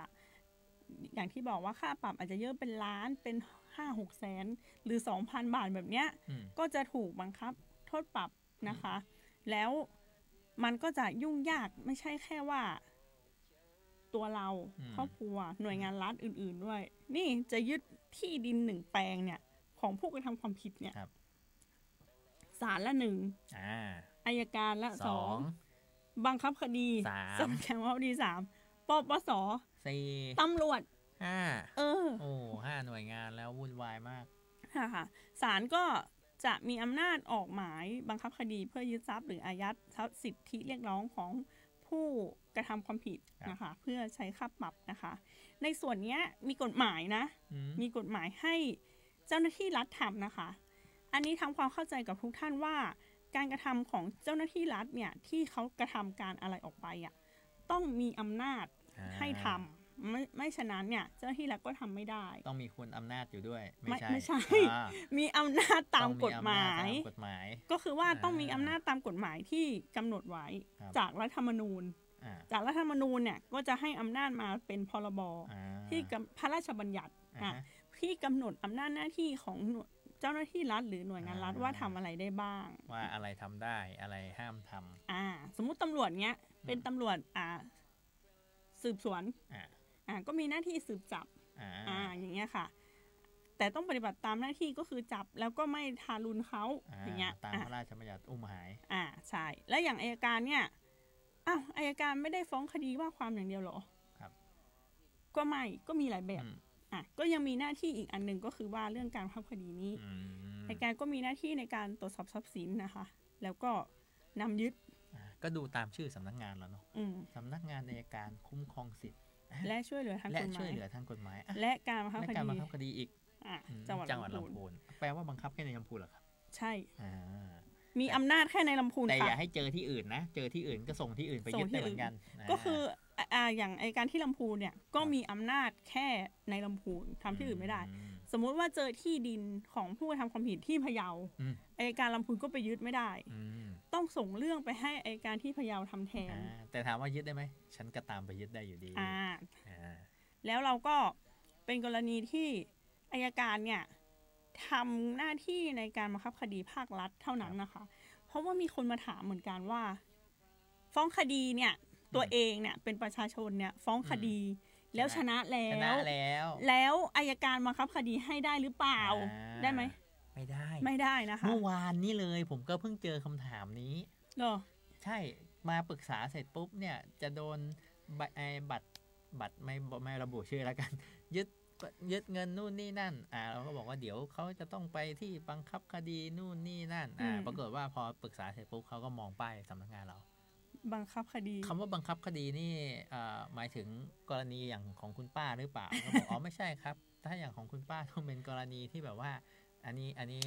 อย่างที่บอกว่าค่าปรับอาจจะเยอะเป็นล้านเป็น 5-6 แสนหรือ 2,000 บาทแบบเนี้ยก็จะถูกบังคับโทษปรับนะคะแล้วมันก็จะยุ่งยากไม่ใช่แค่ว่าตัวเราครอบครัวหน่วยงานรัฐอื่นๆด้วยนี่จะยึดที่ดิน1แปลงเนี่ยของผู้กระทำความผิดเนี่ยศาลละ1อัยการละ2บังคับคดี3สำนักงานบังคับคดี3ปปส4ตำรวจ55หน่วยงานแล้ววุ่นวายมากค่ะศาลก็จะมีอำนาจออกหมายบังคับคดีเพื่อยึดทรัพย์หรืออายัดทรัพย์สิทธิเรียกร้องของผู้กระทำความผิดนะคะเพื่อใช้ค่าปรับนะคะในส่วนนี้มีกฎหมายนะมีกฎหมายให้เจ้าหน้าที่รัฐทำนะคะอันนี้ทำความเข้าใจกับทุกท่านว่าการกระทำของเจ้าหน้าที่รัฐเนี่ยที่เขากระทำการอะไรออกไปต้องมีอำนาจให้ทำไม่ฉะนั้นเนี่ยเจ้าหน้าที่รัฐก็ทำไม่ได้ต้องมีคนอำนาจอยู่ด้วยไม่ใช่มีอำนาจตามกฎหมายก็คือว่าต้องมีอำนาจตามกฎหมายที่กำหนดไว้จากรัฐธรรมนูญจากรัฐธรรมนูญเนี่ยก็จะให้อำนาจมาเป็นพรบที่พระราชบัญญัติที่กำหนดอำนาจหน้าที่ของเจ้าหน้าที่รัฐหรือหน่วยงานรัฐว่าทำอะไรได้บ้างว่าอะไรทำได้อะไรห้ามทำสมมุติตำรวจเนี้ยเป็นตำรวจสืบสวนก็มีหน้าที่สืบจับอย่างเงี้ยค่ะแต่ต้องปฏิบัติตามหน้าที่ก็คือจับแล้วก็ไม่ทารุณเขาอย่างเงี้ยตามพระราชบัญญัติอุ้มหายใช่แล้วอย่างอัยการเนี่ยอัยการไม่ได้ฟ้องคดีว่าความอย่างเดียวหรอครับก็ไม่ก็มีหลายแบบก็ยังมีหน้าที่อีกอันนึงก็คือว่าเรื่องการบังคับคดีนี้อัยการก็มีหน้าที่ในการตรวจสอบทรัพย์สินนะคะแล้วก็นำยึดก็ดูตามชื่อสำนักงานแล้วเนาะสำนักงานอัยการคุ้มครองสิทธิ์และช่วยเหลือทางกฎหมายและการบังคับคดีอีกจังหวัดลำพูนแปลว่าบังคับแค่ในลำพูนเหรอครับใช่มีอำนาจแค่ในลำพูนแต่อย่าให้เจอที่อื่นนะเจอที่อื่นก็ส่งที่อื่นไปยึดได้เหมือนกันก็คืออย่างอัยการที่ลำพูนเนี่ยก็มีอำนาจแค่ในลำพูนทำที่อื่นไม่ได้สมมุติว่าเจอที่ดินของผู้ทำความผิดที่พะเยาอัยการลำพูนก็ไปยึดไม่ได้ต้องส่งเรื่องไปให้อัยการที่พะเยาทำแทนแต่ถามว่ายึดได้ไหมฉันก็ตามไปยึดได้อยู่ดีแล้วเราก็เป็นกรณีที่อัยการเนี่ยทำหน้าที่ในการบังคับคดีภาครัฐเท่านั้นนะคะเพราะว่ามีคนมาถามเหมือนกันว่าฟ้องคดีเนี่ยตัวเองเนี่ยเป็นประชาชนเนี่ยฟ้องคดีแล้วชนะแล้วอัยการบังคับคดีให้ได้หรือเปล่าได้ไหมไม่ได้นะคะเมื่อวานนี้เลยผมก็เพิ่งเจอคำถามนี้เหรอใช่มาปรึกษาเสร็จปุ๊บเนี่ยจะโดนบัตรไม่ระบุชื่อแล้วกันยึดเงินนู่นนี่นั่นเราก็บอกว่าเดี๋ยวเขาจะต้องไปที่บังคับคดีนู่นนี่นั่นปรากฏว่าพอปรึกษาเสร็จปุ๊บเขาก็มองป้ายสำนักงานเราบังคับคดีคำว่าบังคับคดีนี่หมายถึงกรณีอย่างของคุณป้าหรือเปล่าเขาบอกอ๋อไม่ใช่ครับถ้าอย่างของคุณป้าต้องเป็นกรณีที่แบบว่า อันนี้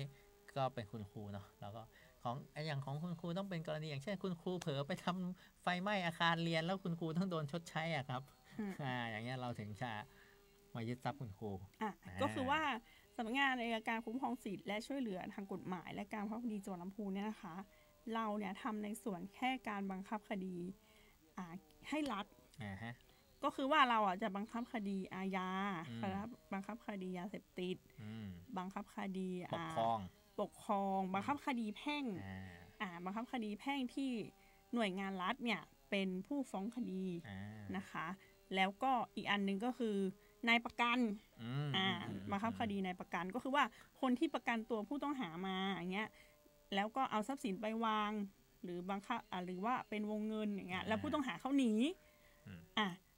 ก็เป็นคุณครูเนาะแล้วก็ของอย่างของคุณครูต้องเป็นกรณีอย่างเช่นคุณครูเผลอไปทำไฟไหม้อาคารเรียนแล้วคุณครูต้องโดนชดใช้อ่ะครับอย่างเงี้ยเราถึงจะมายึดทรัพย์คุณครูก็คือว่าสำนักงานอัยการคุ้มครองสิทธิและช่วยเหลือทางกฎหมายและการบังคับคดีจังหวัดลำพูนเนี่ยนะคะเราเนี่ยทำในส่วนแค่การบังคับคดีให้รัฐก็คือว่าเราจะบังคับคดีอาญาบังคับคดียาเสพติดบังคับคดีปกครองบังคับคดีแพ่งบังคับคดีแพ่งที่หน่วยงานรัฐเนี่ยเป็นผู้ฟ้องคดีนะคะแล้วก็อีกอันนึงก็คือนายประกันบังคับคดีนายประกันก็คือว่าคนที่ประกันตัวผู้ต้องหามาอย่างเงี้ยแล้วก็เอาทรัพย์สินไปวางหรือบังคับหรือว่าเป็นวงเงินอย่างเงี้ยแล้วผู้ต้องหาเขาหนี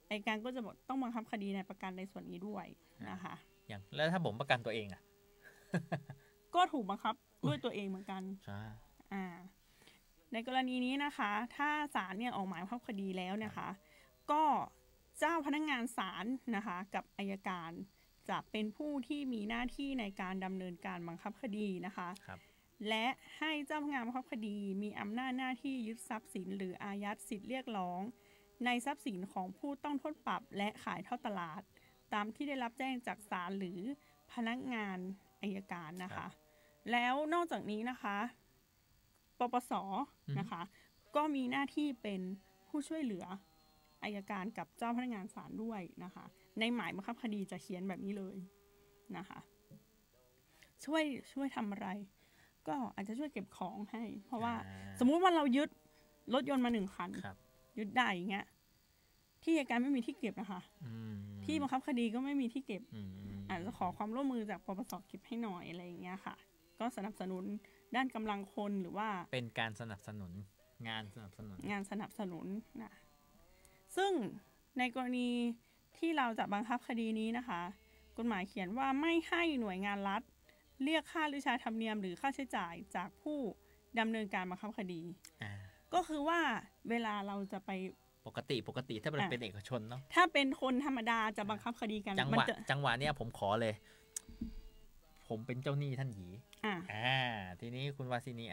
อัยการก็จะบอกต้องบังคับคดีนายประกันในส่วนนี้ด้วยนะคะอย่างแล้วถ้าผมประกันตัวเองก็ถูกบังคับด้วยตัวเองเหมือนกันในกรณีนี้นะคะถ้าศาลเนี่ยออกหมายบังคับคดีแล้วนะคะก็เจ้าพนักงานศาลนะคะกับอัยการจะเป็นผู้ที่มีหน้าที่ในการดำเนินการบังคับคดีนะคะและให้เจ้าพนักงานบังคับคดีมีอำนาจหน้าที่ยึดทรัพย์สินหรืออายัดสิทธิเรียกร้องในทรัพย์สินของผู้ต้องโทษปรับและขายทอดตลาดตามที่ได้รับแจ้งจากศาลหรือพนักงานอัยการนะคะแล้วนอกจากนี้นะคะปปส.นะคะก็มีหน้าที่เป็นผู้ช่วยเหลืออัยการกับเจ้าพนักงานศาลด้วยนะคะในหมายบังคับคดีจะเขียนแบบนี้เลยนะคะช่วยทำอะไรก็อาจจะช่วยเก็บของให้เพราะว่าสมมุติว่าเรายึดรถยนต์มา1 คันยึดได้อย่างเงี้ยที่อัยการไม่มีที่เก็บนะคะที่บังคับคดีก็ไม่มีที่เก็บอาจจะขอความร่วมมือจากปปส.เก็บให้หน่อยอะไรอย่างเงี้ยค่ะก็สนับสนุนด้านกำลังคนหรือว่าเป็นการสนับสนุนงานสนับสนุนนะซึ่งในกรณีที่เราจะบังคับคดีนี้นะคะกฎหมายเขียนว่าไม่ให้หน่วยงานรัฐเรียกค่าหรือชาธรรมเนียมหรือค่าใช้จ่ายจากผู้ดำเนินการบังคับคดีก็คือว่าเวลาเราจะไปปกติถ้าเป็นเอกชนเนาะถ้าเป็นคนธรรมดาจะบังคับคดีกันจังหวะเนี้ยผมขอเลยผมเป็นเจ้าหนี้ท่านหยีทีนี้คุณวาสินี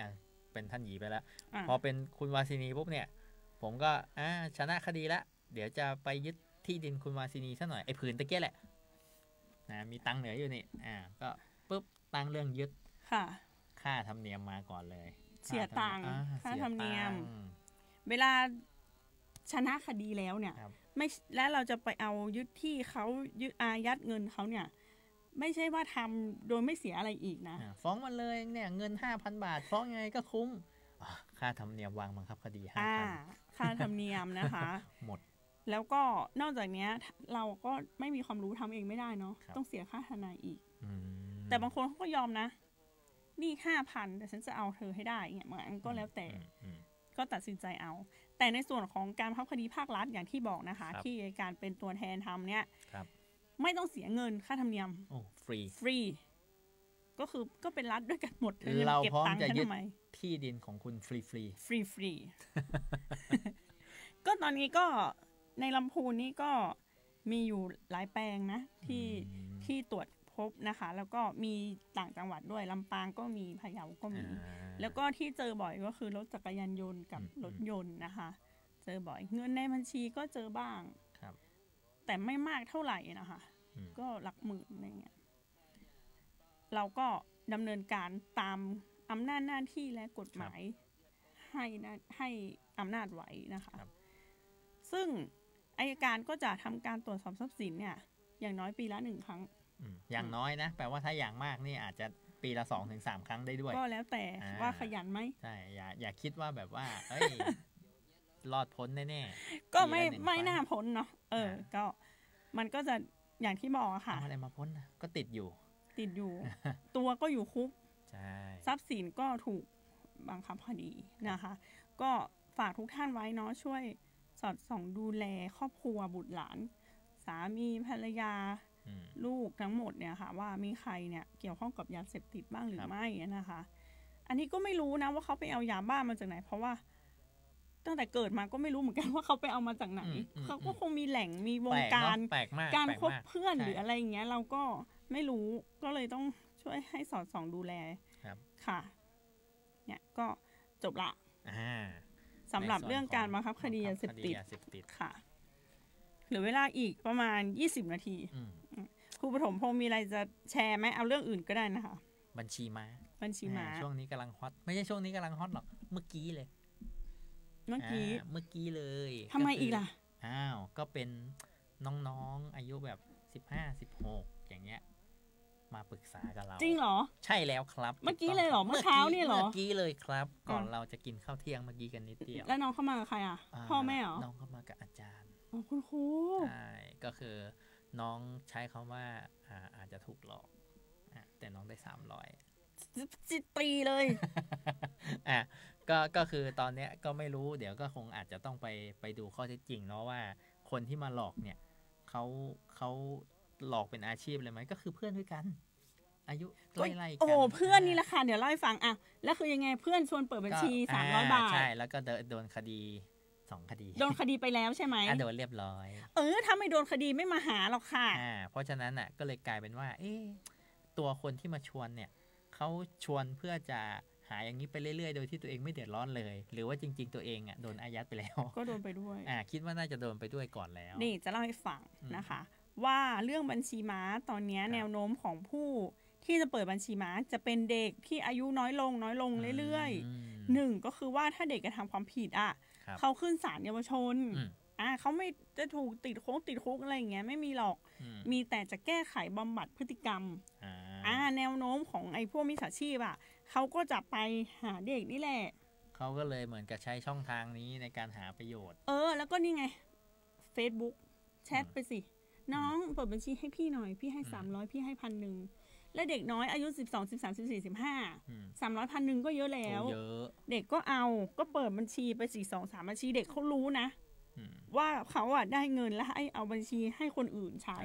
เป็นท่านหยีไปแล้วพอเป็นคุณวาสินีปุ๊บเนี่ยผมก็ชนะคดีละเดี๋ยวจะไปยึดที่ดินคุณวาสินีซะหน่อยไอ้ผืนตะเกียแหละมีตังค์เหลืออยู่นี่ก็ปุ๊บตั้งเรื่องยึดค่าธรรมเนียมมาก่อนเลยเสียตังค์ค่าธรรมเนียมเวลาชนะคดีแล้วเนี่ยไม่แล้วเราจะไปเอายึดที่เขายึดอายัดเงินเขาเนี่ยไม่ใช่ว่าทำโดยไม่เสียอะไรอีกนะฟ้องมาเลยเนี่ยเงิน 5,000 บาทฟ้องยังไงก็คุ้มค่าธรรมเนียมวางบังคับคดี 5,000 ค่าธรรมเนียมนะคะหมดแล้วก็นอกจากนี้เราก็ไม่มีความรู้ทำเองไม่ได้เนาะต้องเสียค่าทนายอีกแต่บางคนเขาก็ยอมนะนี่ 5,000 แต่ฉันจะเอาเธอให้ได้เงี้ยมันก็แล้วแต่ก็ตัดสินใจเอาแต่ในส่วนของการบังคับคดีภาครัฐอย่างที่บอกนะคะที่การเป็นตัวแทนทำเนี่ยไม่ต้องเสียเงินค่าธรรมเนียมฟรีก็เป็นรัฐด้วยกันหมดเราพร้อมจะยึดที่ดินของคุณฟรีก็ตอนนี้ก็ในลำพูนนี่ก็มีอยู่หลายแปลงนะที่ตรวจพบนะคะแล้วก็มีต่างจังหวัดด้วยลำปางก็มีพะเยาก็มีแล้วก็ที่เจอบ่อยก็คือรถจักรยานยนต์กับรถยนต์นะคะเจอบ่อยเงินในบัญชีก็เจอบ้างแต่ไม่มากเท่าไหร่นะคะก็หลักหมื่นอะไรเงี้ยเราก็ดำเนินการตามอำนาจหน้าที่และกฎหมายให้อำนาจไว้นะคะซึ่งอัยการก็จะทำการตรวจสอบทรัพย์สินเนี่ยอย่างน้อยปีละ1 ครั้งอย่างน้อยนะแปลว่าถ้าอย่างมากนี่อาจจะปีละ 2-3 ครั้งได้ด้วยก็แล้วแต่ว่าขยันไหมใช่อย่าคิดว่าแบบว่ารอดพ้นแน่ๆก็ไม่น่าพ้นเนาะก็มันก็จะอย่างที่บอกอะค่ะอะไรมาพ้นก็ติดอยู่ ตัวก็อยู่คุก ใช่ทรัพย์สินก็ถูกบังคับคดีนะคะก็ฝากทุกท่านไว้เนาะช่วยสอดส่องดูแลครอบครัวบุตรหลานสามีภรรยาลูกทั้งหมดเนี่ยค่ะว่ามีใครเนี่ยเกี่ยวข้องกับยาเสพติดบ้างหรือไม่นะคะอันนี้ก็ไม่รู้นะว่าเขาไปเอายาบ้ามาจากไหนเพราะว่าตั้งแต่เกิดมาก็ไม่รู้เหมือนกันว่าเขาไปเอามาจากไหนเขาก็คงมีแหล่งมีวงการการคบเพื่อนหรืออะไรอย่างเงี้ยเราก็ไม่รู้ก็เลยต้อง ช่วยให้สอดส่องดูแล ครับ ค่ะเนี่ยก็จบละสำหรับเรื่องการบังคับคดียาเสพติดค่ะเหลือเวลาอีกประมาณ20นาทีครูปฐมพงษ์มีอะไรจะแชร์ไหมเอาเรื่องอื่นก็ได้นะคะบัญชีม้าช่วงนี้กำลังฮอตไม่ใช่ช่วงนี้กำลังฮอตหรอกเมื่อกี้เลยทำไมอีกล่ะก็เป็นน้องๆอายุแบบ15-16อย่างเงี้ยมาปรึกษากับเราจริงเหรอใช่แล้วครับเมื่อกี้เลยเหรอเมื่อเช้านี่เหรอเมื่อกี้เลยครับก่อนเราจะกินข้าวเที่ยงเมื่อกี้กันนิดเดียวแล้วน้องเข้ามากับใครอ่ะพ่อแม่เหรอน้องเข้ามากับอาจารย์คุณครูใช่ก็คือน้องใช้คำว่าอาจจะถูกหลอกแต่น้องได้300จิตตีเลยก็คือตอนเนี้ยก็ไม่รู้เดี๋ยวก็คงอาจจะต้องไปดูข้อเท็จจริงเนาะว่าคนที่มาหลอกเนี่ยเขาหลอกเป็นอาชีพเลยไหมก็คือเพื่อนด้วยกันอายุไล่ๆกันเพื่อนนี่แหละค่ะเดี๋ยวเล่าให้ฟังแล้วคือยังไงเพื่อนชวนเปิดบัญชี300 บาทใช่แล้วก็โดนคดี2 คดีโดนคดีไปแล้วใช่ไหมโดนเรียบร้อยถ้าไม่โดนคดีไม่มาหาหรอกค่ะเพราะฉะนั้นก็เลยกลายเป็นว่าตัวคนที่มาชวนเนี่ยเขาชวนเพื่อจะหาอย่างนี้ไปเรื่อยๆโดยที่ตัวเองไม่เดือดร้อนเลยหรือว่าจริงๆตัวเองโดนอายัดไปแล้วก็โดนไปด้วยคิดว่าน่าจะโดนไปด้วยก่อนแล้วนี่จะเล่าให้ฟังนะคะว่าเรื่องบัญชีม้าตอนนี้แนวโน้มของผู้ที่จะเปิดบัญชีม้าจะเป็นเด็กที่อายุน้อยลงเรื่อยๆ1ก็คือว่าถ้าเด็กกระทำความผิดเขาขึ้นศาลเยาวชนเขาไม่จะถูกติดคุกอะไรอย่างเงี้ยไม่มีหรอกมีแต่จะแก้ไขบำบัดพฤติกรรมแนวโน้มของไอ้พวกมิจฉาชีพเขาก็จะไปหาเด็กนี่แหละเขาก็เลยเหมือนกับใช้ช่องทางนี้ในการหาประโยชน์แล้วก็นี่ไง Facebook แชทไปสิน้องเปิดบัญชีให้พี่หน่อยพี่ให้300พี่ให้1,000และเด็กน้อยอายุ12 13 14 15 300 1,000ก็เยอะแล้วเด็กก็ก็เปิดบัญชีไป4 2 3บัญชีเด็กเขารู้นะว่าเขาได้เงินแล้วให้เอาบัญชีให้คนอื่นใช้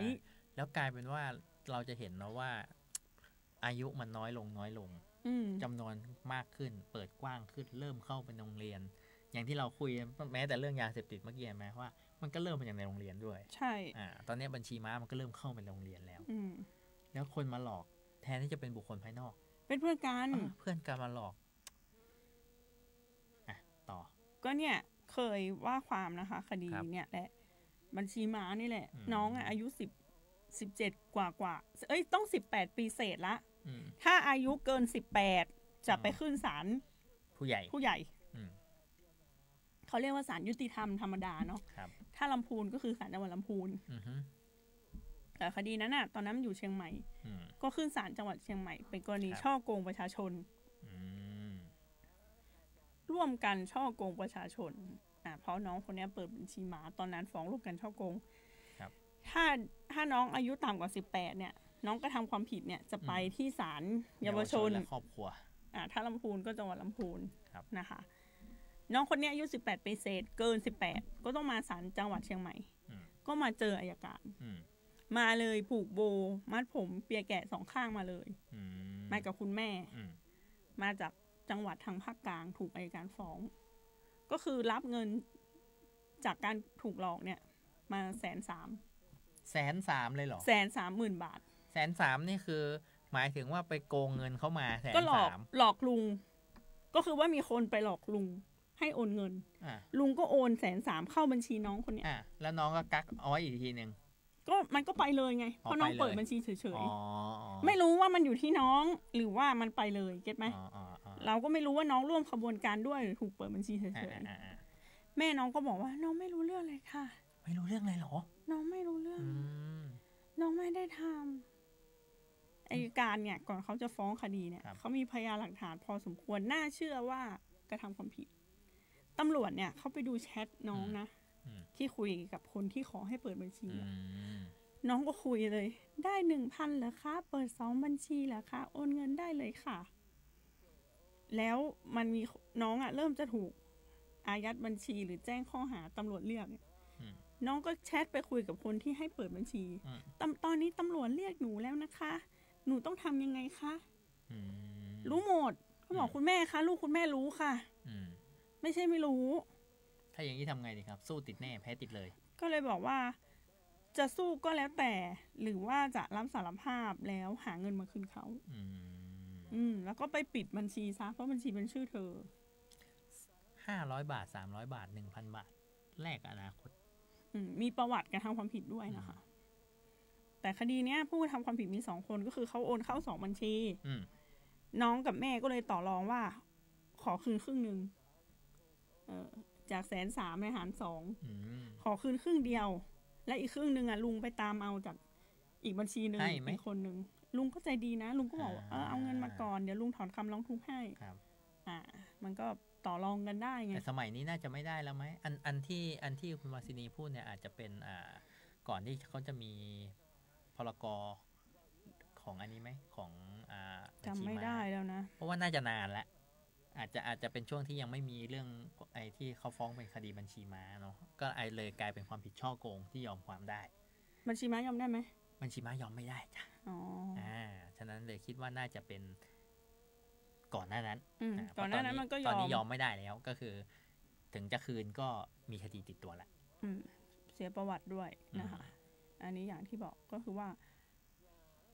แล้วกลายเป็นว่าเราจะเห็นนะว่าอายุมันน้อยลงจำนวนมากขึ้นเปิดกว้างขึ้นเริ่มเข้าไปโรงเรียนอย่างที่เราคุยแม้แต่เรื่องยาเสพติดเมื่อกี้ไหมว่ามันก็เริ่มมาจากในโรงเรียนด้วยใช่ตอนนี้บัญชีม้ามันก็เริ่มเข้าไปโรงเรียนแล้วแล้วคนมาหลอกแทนที่จะเป็นบุคคลภายนอกเป็นเพื่อนกันมาหลอกต่อก็เนี่ยเคยว่าความนะคะคดีเนี่ยแหละบัญชีม้านี่แหละน้องอายุ17กว่าต้อง18 ปีเศษละถ้าอายุเกิน18จะไปขึ้นศาลผู้ใหญ่เขาเรียกว่าศาลยุติธรรมธรรมดาเนาะถ้าลำพูนก็คือศาลจังหวัดลำพูนแต่คดีนั้นตอนนั้นอยู่เชียงใหม่ก็ขึ้นศาลจังหวัดเชียงใหม่เป็นกรณีช่อโกงประชาชนร่วมกันช่อโกงประชาชนเพราะน้องคนนี้เปิดบัญชีม้าตอนนั้นฟ้องร่วมกันช่อโกงถ้าน้องอายุต่ำกว่า18เนี่ยน้องก็ทำความผิดเนี่ยจะไปที่ศาลเยาวชนและครอบครัวถ้าลำพูนก็จังหวัดลำพูนนะคะน้องคนนี้อายุ18 ปีเศษเกิน18ก็ต้องมาศาลจังหวัดเชียงใหม่ก็มาเจออัยการมาเลยผูกโบมัดผมเปียแกะ2ข้างมาเลยมากับคุณแม่มาจากจังหวัดทางภาคกลางถูกอัยการฟ้องก็คือรับเงินจากการถูกหลอกเนี่ยมา130,000เลยเหรอ130,000 บาท130,000นี่คือหมายถึงว่าไปโกงเงินเข้ามา130,000ก็หลอกลุงก็คือว่ามีคนไปหลอกลุงให้โอนเงินลุงก็โอน130,000เข้าบัญชีน้องคนนี้แล้วน้องก็กักเอาไว้อีกทีนึงก็มันก็ไปเลยไงเพราะน้องเปิดบัญชีเฉยๆไม่รู้ว่ามันอยู่ที่น้องหรือว่ามันไปเลยเก็ตไหมเราก็ไม่รู้ว่าน้องร่วมขบวนการด้วยหรือถูกเปิดบัญชีเฉยๆแม่น้องก็บอกว่าน้องไม่รู้เรื่องเลยค่ะไม่รู้เรื่องเลยเหรอน้องไม่รู้เรื่องน้องไม่ได้ทำอัยการเนี่ยก่อนเขาจะฟ้องคดีเนี่ยเขามีพยานหลักฐานพอสมควรน่าเชื่อว่ากระทำความผิดตำรวจเนี่ยเขาไปดูแชทน้องนะที่คุยกับคนที่ขอให้เปิดบัญชีน้องก็คุยเลยได้ 1,000 เหรอคะเปิด2 บัญชีเหรอคะโอนเงินได้เลยค่ะแล้วมันมีน้องเริ่มจะถูกอายัดบัญชีหรือแจ้งข้อหาตำรวจเรียกน้องก็แชทไปคุยกับคนที่ให้เปิดบัญชีตอนนี้ตำรวจเรียกหนูแล้วนะคะหนูต้องทำยังไงคะรู้หมดเขาบอกคุณแม่คะลูกคุณแม่รู้ค่ะไม่ใช่ไม่รู้ถ้าอย่างนี้ทำไงดีครับสู้ติดแน่แพ้ติดเลยก็เลยบอกว่า จะสู้ก็แล้วแต่หรือว่าจะรับสารภาพแล้วหาเงินมาคืนเขาแล้วก็ไปปิดบัญชีซะเพราะบัญชีเป็นชื่อเธอ500 บาท300 บาท 1,000 บาทแลกอนาคตมีประวัติการทำความผิดด้วยนะคะแต่คดีเนี้ยผู้ทำความผิดมี2คนก็คือเขาโอนเข้า2บัญชีน้องกับแม่ก็เลยต่อรองว่าขอคืนครึ่งนึงจาก130,000ในหาร2ขอคืนครึ่งเดียวและอีกครึ่งนึงลุงไปตามเอาจากอีกบัญชีนึงอีกคนนึงลุงก็ใจดีนะลุงก็บอกเอาเงินมาก่อนเดี๋ยวลุงถอนคำร้องทุกข์ให้มันก็ต่อรองกันได้ไงแต่สมัยนี้น่าจะไม่ได้แล้วไหมอันที่คุณวาสินีพูดเนี่ยอาจจะเป็นก่อนที่เขาจะมีพรกของอันนี้ไหมของจำไม่ได้แล้วนะเพราะว่าน่าจะนานแล้วอาจจะเป็นช่วงที่ยังไม่มีเรื่องไอ้ที่เขาฟ้องเป็นคดีบัญชีม้าเนาะก็เลยกลายเป็นความผิดฉ้อโกงที่ยอมความได้บัญชีม้ายอมได้ไหมบัญชีม้ายอมไม่ได้จ้ะฉะนั้นเลยคิดว่าน่าจะเป็นก่อนหน้านั้นก่อนหน้านั้นมันก็ตอนนี้ยอมไม่ได้แล้วก็คือถึงจะคืนก็มีคดีติดตัวละเสียประวัติด้วยนะคะอันนี้อย่างที่บอกก็คือว่า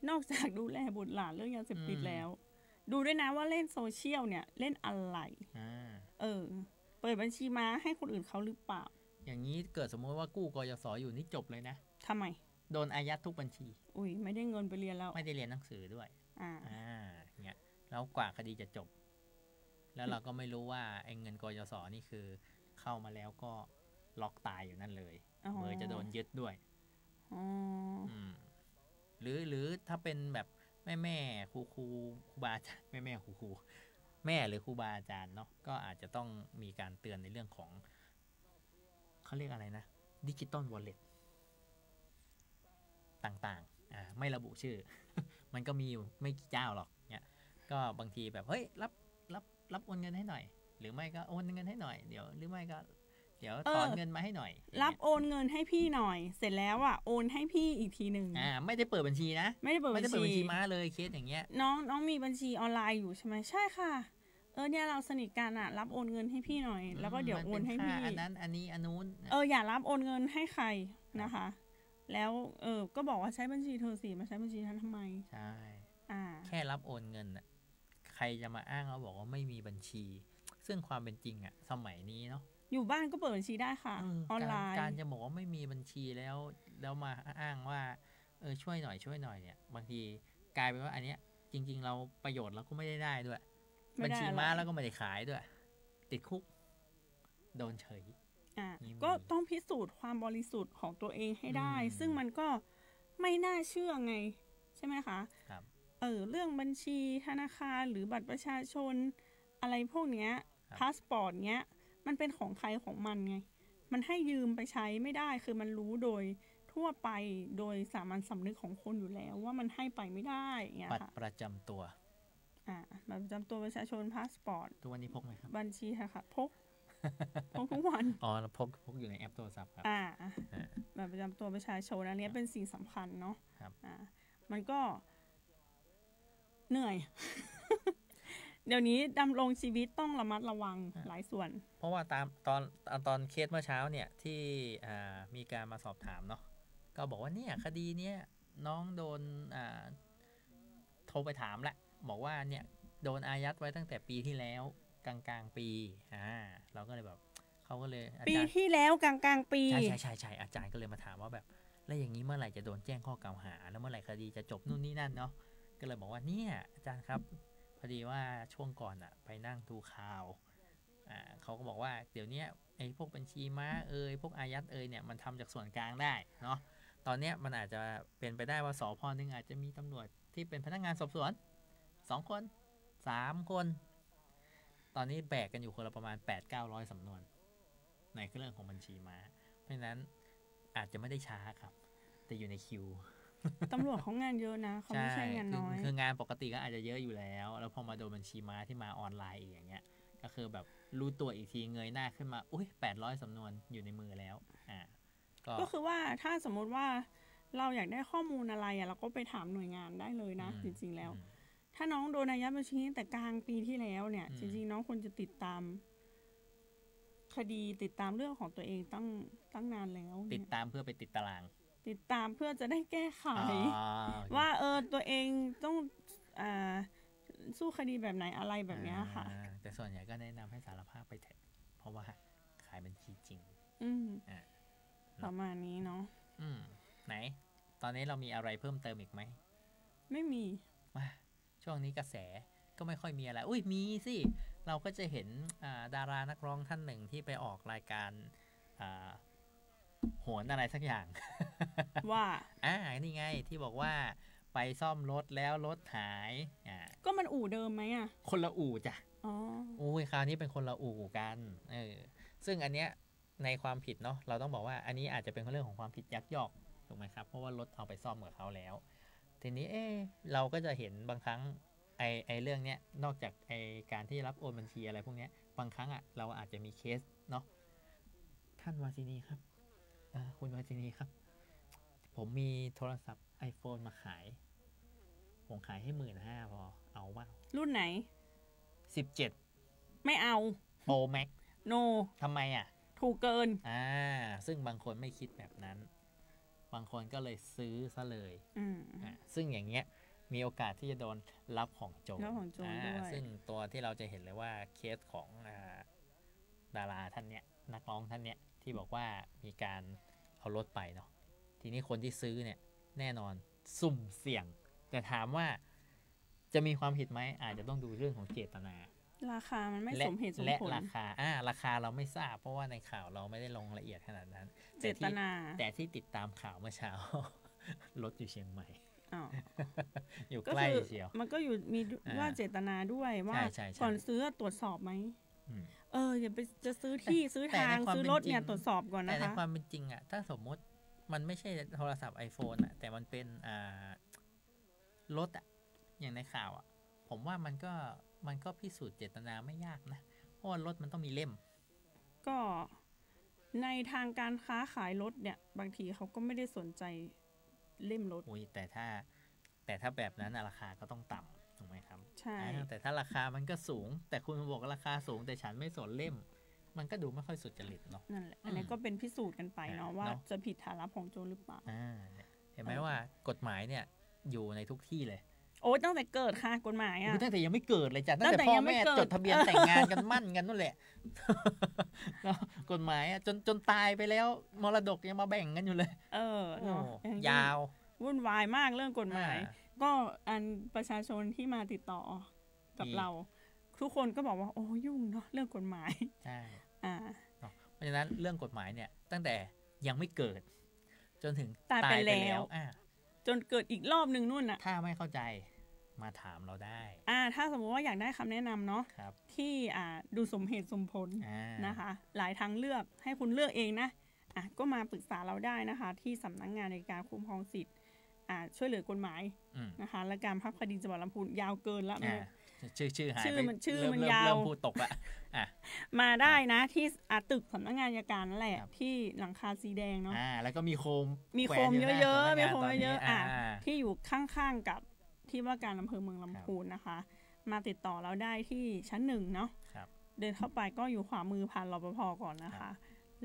นอกจากดูแลบุตรหลานเรื่องยาเสพติดแล้วดูด้วยนะว่าเล่นโซเชียลเนี่ยเล่นอะไรเปิดบัญชีม้าให้คนอื่นเขาหรือเปล่าอย่างนี้เกิดสมมติว่ากู้กยศอยู่นี่จบเลยนะทำไมโดนอายัดทุกบัญชีไม่ได้เงินไปเรียนแล้วไม่ได้เรียนหนังสือด้วยเนี่ยแล้วกว่าคดีจะจบแล้วเราก็ไม่รู้ว่าไอ้เงินกยศนี่คือเข้ามาแล้วก็ล็อกตายอยู่นั่นเลยเบอร์จะโดนยึดด้วยหรือถ้าเป็นแบบแม่ครูบาอาจารย์แม่ครูแม่หรือครูบาอาจารย์เนาะก็อาจจะต้องมีการเตือนในเรื่องของเขาเรียกอะไรนะดิจิตอลวอลเล็ตต่างๆไม่ระบุชื่อ มันก็มีอยู่ไม่กี่เจ้าหรอกเนี่ยก็บางทีแบบเฮ้ยรับโอนเงินให้หน่อยหรือไม่ก็โอนเงินให้หน่อยเดี๋ยวหรือไม่ก็เดี๋ยวถอนเงินมาให้หน่อยรับโอนเงินให้พี่หน่อยเสร็จแล้วโอนให้พี่อีกทีนึงไม่ได้เปิดบัญชีนะไม่ได้เปิดบัญชีม้าเลยเคสอย่างเงี้ยน้องมีบัญชีออนไลน์อยู่ใช่ไหมใช่ค่ะเนี่ยเราสนิทกันรับโอนเงินให้พี่หน่อยแล้วก็เดี๋ยวโอนให้พี่อันนั้นอันนี้อันนู้นอย่ารับโอนเงินให้ใครนะคะแล้วก็บอกว่าใช้บัญชีเธอสิมาใช้บัญชีฉันทำไมใช่แค่รับโอนเงินใครจะมาอ้างแล้วบอกว่าไม่มีบัญชีซึ่งความเป็นจริงสมัยนี้เนาะอยู่บ้านก็เปิดบัญชีได้ค่ะออนไลน์การจะบอกว่าไม่มีบัญชีแล้วมาอ้างว่าช่วยหน่อยเนี่ยบางทีกลายเป็นว่าอันเนี้ยจริงๆเราประโยชน์เราก็ไม่ได้ด้วยบัญชีม้าแล้วก็ไม่ได้ขายด้วยติดคุกโดนเฉยก็ต้องพิสูจน์ความบริสุทธิ์ของตัวเองให้ได้ซึ่งมันก็ไม่น่าเชื่อไงใช่ไหมคะครับเรื่องบัญชีธนาคารหรือบัตรประชาชนอะไรพวกเนี้ยพาสปอร์ตเนี้ยมันเป็นของใครของมันไงมันให้ยืมไปใช้ไม่ได้คือมันรู้โดยทั่วไปโดยสามัญสำนึกของคนอยู่แล้วว่ามันให้ไปไม่ได้เงี้ยค่ะบัตรประจำตัวบัตรประจำตัวประชาชนพาสปอร์ตทุกวันนี้พกไหมครับบัญชีค่ะพกทุกวันพกอยู่ในแอปโทรศัพท์ครับบัตรประจำตัวประชาชนอันนี้เป็นสิ่งสำคัญเนาะมันก็เหนื่อย เดี๋ยวนี้ดำรงชีวิตต้องระมัดระวังหลายส่วนเพราะว่าตอนเคสเมื่อเช้าเนี่ยที่มีการมาสอบถามเนาะก็บอกว่าเนี่ยคดีเนี้ยน้องโดนโทรไปถามแหละบอกว่าเนี่ยโดนอายัดไว้ตั้งแต่ปีที่แล้วกลางปีเราก็เลยแบบเขาก็เลยปีที่แล้วกลางปีใช่อาจารย์ก็เลยมาถามว่าแบบแล้วอย่างนี้เมื่อไหร่จะโดนแจ้งข้อกล่าวหาแล้วเมื่อไหร่คดีจะจบนู่นนี่นั่นเนาะก็เลยบอกว่าเนี่ยอาจารย์ครับพอดีว่าช่วงก่อนไปนั่งดูข่าวเขาก็บอกว่าเดี๋ยวนี้ไอ้พวกบัญชีม้าพวกอายัดเนี่ยมันทำจากส่วนกลางได้เนาะตอนนี้มันอาจจะเป็นไปได้ว่าสพ.นึงอาจจะมีตำรวจที่เป็นพนักงานสอบสวน2 คน3 คนตอนนี้แบกกันอยู่คนละประมาณ 800-900 สำนวนในเรื่องของบัญชีม้าเพราะฉะนั้นอาจจะไม่ได้ช้าครับแต่อยู่ในคิวตำรวจเขางานเยอะนะเขาไม่ใช่งานน้อยคืองานปกติก็อาจจะเยอะอยู่แล้วพอมาโดนบัญชีม้าที่มาออนไลน์อย่างเงี้ยก็คือแบบรู้ตัวอีกทีเงยหน้าขึ้นมาอุ้ย800 สำนวนอยู่ในมือแล้วก็คือว่าถ้าสมมติว่าเราอยากได้ข้อมูลอะไรเราก็ไปถามหน่วยงานได้เลยนะจริงๆแล้วถ้าน้องโดนอายัดบัญชีแต่กลางปีที่แล้วเนี่ยจริงๆน้องควรจะติดตามคดีติดตามเรื่องของตัวเองตั้งนานแล้วติดตามเพื่อไปติดตาราง ติดตามเพื่อจะได้แก้ไขว่าตัวเองต้องสู้คดีแบบไหนอะไรแบบนี้ค่ะแต่ส่วนใหญ่ก็แนะนำให้สารภาพไปเถอะเพราะว่าขายบัญชีจริงประมาณนี้เนาะไหนตอนนี้เรามีอะไรเพิ่มเติมอีกไหมไม่มีช่วงนี้กระแสก็ไม่ค่อยมีอะไรอุ้ยมีสิเราก็จะเห็นดารานักร้องท่านหนึ่งที่ไปออกรายการโหนอะไรสักอย่างว่านี่ไงที่บอกว่าไปซ่อมรถแล้วรถหายก็มันอู่เดิมไหมคนละอู่จ้ะโอ้ยคราวนี้เป็นคนละอู่กันซึ่งอันเนี้ยในความผิดเนาะเราต้องบอกว่าอันนี้อาจจะเป็นเรื่องของความผิดยักยอกถูกไหมครับเพราะว่ารถเอาไปซ่อมกับเขาแล้วทีนี้เราก็จะเห็นบางครั้งไอเรื่องเนี้ยนอกจากไอการที่รับโอนบัญชีอะไรพวกเนี้ยบางครั้งเราอาจจะมีเคสเนาะท่านวาซินีครับคุณวาซินีครับผมมีโทรศัพท์ iPhone มาขายผมขายให้ 15,000 พอเอาบ้างรุ่นไหน17ไม่เอา Pro Max No ทำไมถูกเกินซึ่งบางคนไม่คิดแบบนั้นบางคนก็เลยซื้อซะเลยซึ่งอย่างเงี้ยมีโอกาสที่จะโดนรับของโจรซึ่งตัวที่เราจะเห็นเลยว่าเคสของดาราท่านเนี้ยนักร้องท่านเนี้ยที่บอกว่ามีการเอารถไปเนาะทีนี้คนที่ซื้อเนี่ยแน่นอนสุ่มเสี่ยงแต่ถามว่าจะมีความผิดไหมอาจจะต้องดูเรื่องของเจตนาราคามันไม่สมเหตุสมผลและราคาเราไม่ทราบเพราะว่าในข่าวเราไม่ได้ลงละเอียดขนาดนั้นเจตนาแต่ที่ติดตามข่าวเมื่อเช้ารถอยู่เชียงใหม่อยู่ใกล้เชียวมันก็อยู่มีว่าเจตนาด้วยว่าก่อนซื้อตรวจสอบไหมอย่าไปจะซื้อที่ซื้อทางซื้อรถเนี่ยตรวจสอบก่อนนะคะแต่ในความเป็นจริงถ้าสมมติมันไม่ใช่โทรศัพท์ iPhone แต่มันเป็นรถอย่างในข่าวผมว่ามันก็พิสูจน์เจตนาไม่ยากนะเพราะว่ารถมันต้องมีเล่มก็ในทางการค้าขายรถเนี่ยบางทีเขาก็ไม่ได้สนใจเล่มรถแต่ถ้าแบบนั้นราคาก็ต้องต่ำถูกไหมครับใช่แต่ถ้าราคามันก็สูงแต่คุณบอกราคาสูงแต่ฉันไม่สนเล่มมันก็ดูไม่ค่อยสุจริตเนาะนั่นแหละอันนี้ก็เป็นพิสูจน์กันไปเนาะว่าจะผิดฐานรับของโจรหรือเปล่าเห็นไหมว่ากฎหมายเนี่ยอยู่ในทุกที่เลยโอ้ตั้งแต่เกิดค่ะกฎหมายตั้งแต่ยังไม่เกิดเลยจ้ะตั้งแต่พ่อแม่จดทะเบียนแต่งงานกันมั่นกันนั่นแหละกฎหมายจนตายไปแล้วมรดกยังมาแบ่งกันอยู่เลยยาววุ่นวายมากเรื่องกฎหมายก็อันประชาชนที่มาติดต่อกับเราทุกคนก็บอกว่าโอ้ยุ่งเนาะเรื่องกฎหมายใช่เพราะฉะนั้นเรื่องกฎหมายเนี่ยตั้งแต่ยังไม่เกิดจนถึงตายไปแล้วจนเกิดอีกรอบนึงนู่นถ้าไม่เข้าใจมาถามเราได้ถ้าสมมติว่าอยากได้คำแนะนำเนาะที่ดูสมเหตุสมผลนะคะหลายทางเลือกให้คุณเลือกเองนะก็มาปรึกษาเราได้นะคะที่สำนักงานในการคุ้มครองสิทธิ์ช่วยเหลือกฎหมายนะคะและการพักคดีจังหวัดลำพูนยาวเกินแล้วชื่อหายไปชื่อมันยาวพูดตกละมาได้นะที่ตึกสำนักงานอัยการนั่นแหละที่หลังคาสีแดงเนาะแล้วก็มีโคมเยอะๆมีโคมเยอะๆที่อยู่ข้างๆกับที่ว่าการอำเภอเมืองลำพูนนะคะมาติดต่อเราได้ที่ชั้น1เนาะเดินเข้าไปก็อยู่ขวามือผ่านรปภ.ก่อนนะคะ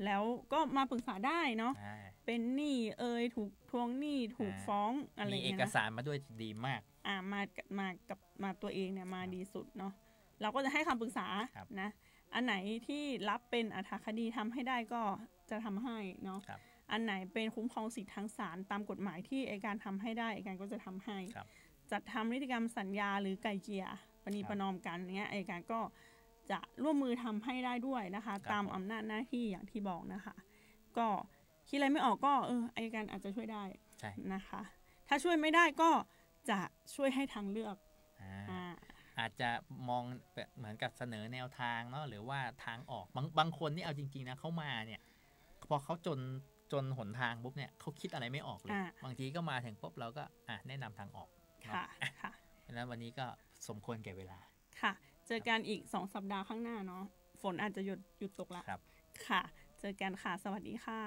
แล้วก็มาปรึกษาได้เนาะเป็นหนี้ถูกทวงหนี้ถูกฟ้องอะไรมีเอกสารมาด้วยดีมากมาตัวเองเนี่ยมาดีสุดเนาะเราก็จะให้คำปรึกษานะอันไหนที่รับเป็นอรรถคดีทำให้ได้ก็จะทำให้เนาะอันไหนเป็นคุ้มครองสิทธิทางศาลตามกฎหมายที่อัยการทำให้ได้อัยการก็จะทำให้จัดทำนิติกรรมสัญญาหรือไกลเกลี่ยประนีประนอมกันเงี้ยอัยการก็จะร่วมมือทำให้ได้ด้วยนะคะตามอำนาจหน้าที่อย่างที่บอกนะคะก็คิดอะไรไม่ออกก็อัยการอาจจะช่วยได้นะคะถ้าช่วยไม่ได้ก็จะช่วยให้ทางเลือกอาจจะมองเหมือนกับเสนอแนวทางเนาะหรือว่าทางออกบางคนนี่เอาจริงๆนะเขามาเนี่ยพอเขาจนหนทางปุ๊บเนี่ยเขาคิดอะไรไม่ออกเลยบางทีก็มาถึงปุ๊บเราก็แนะนำทางออกค่ะฉะนั้นวันนี้ก็สมควรแก่เวลาค่ะเจอกันอีก2สัปดาห์ข้างหน้าเนาะฝนอาจจะหยุดตกแล้วค่ะเจอกันค่ะสวัสดีค่ะ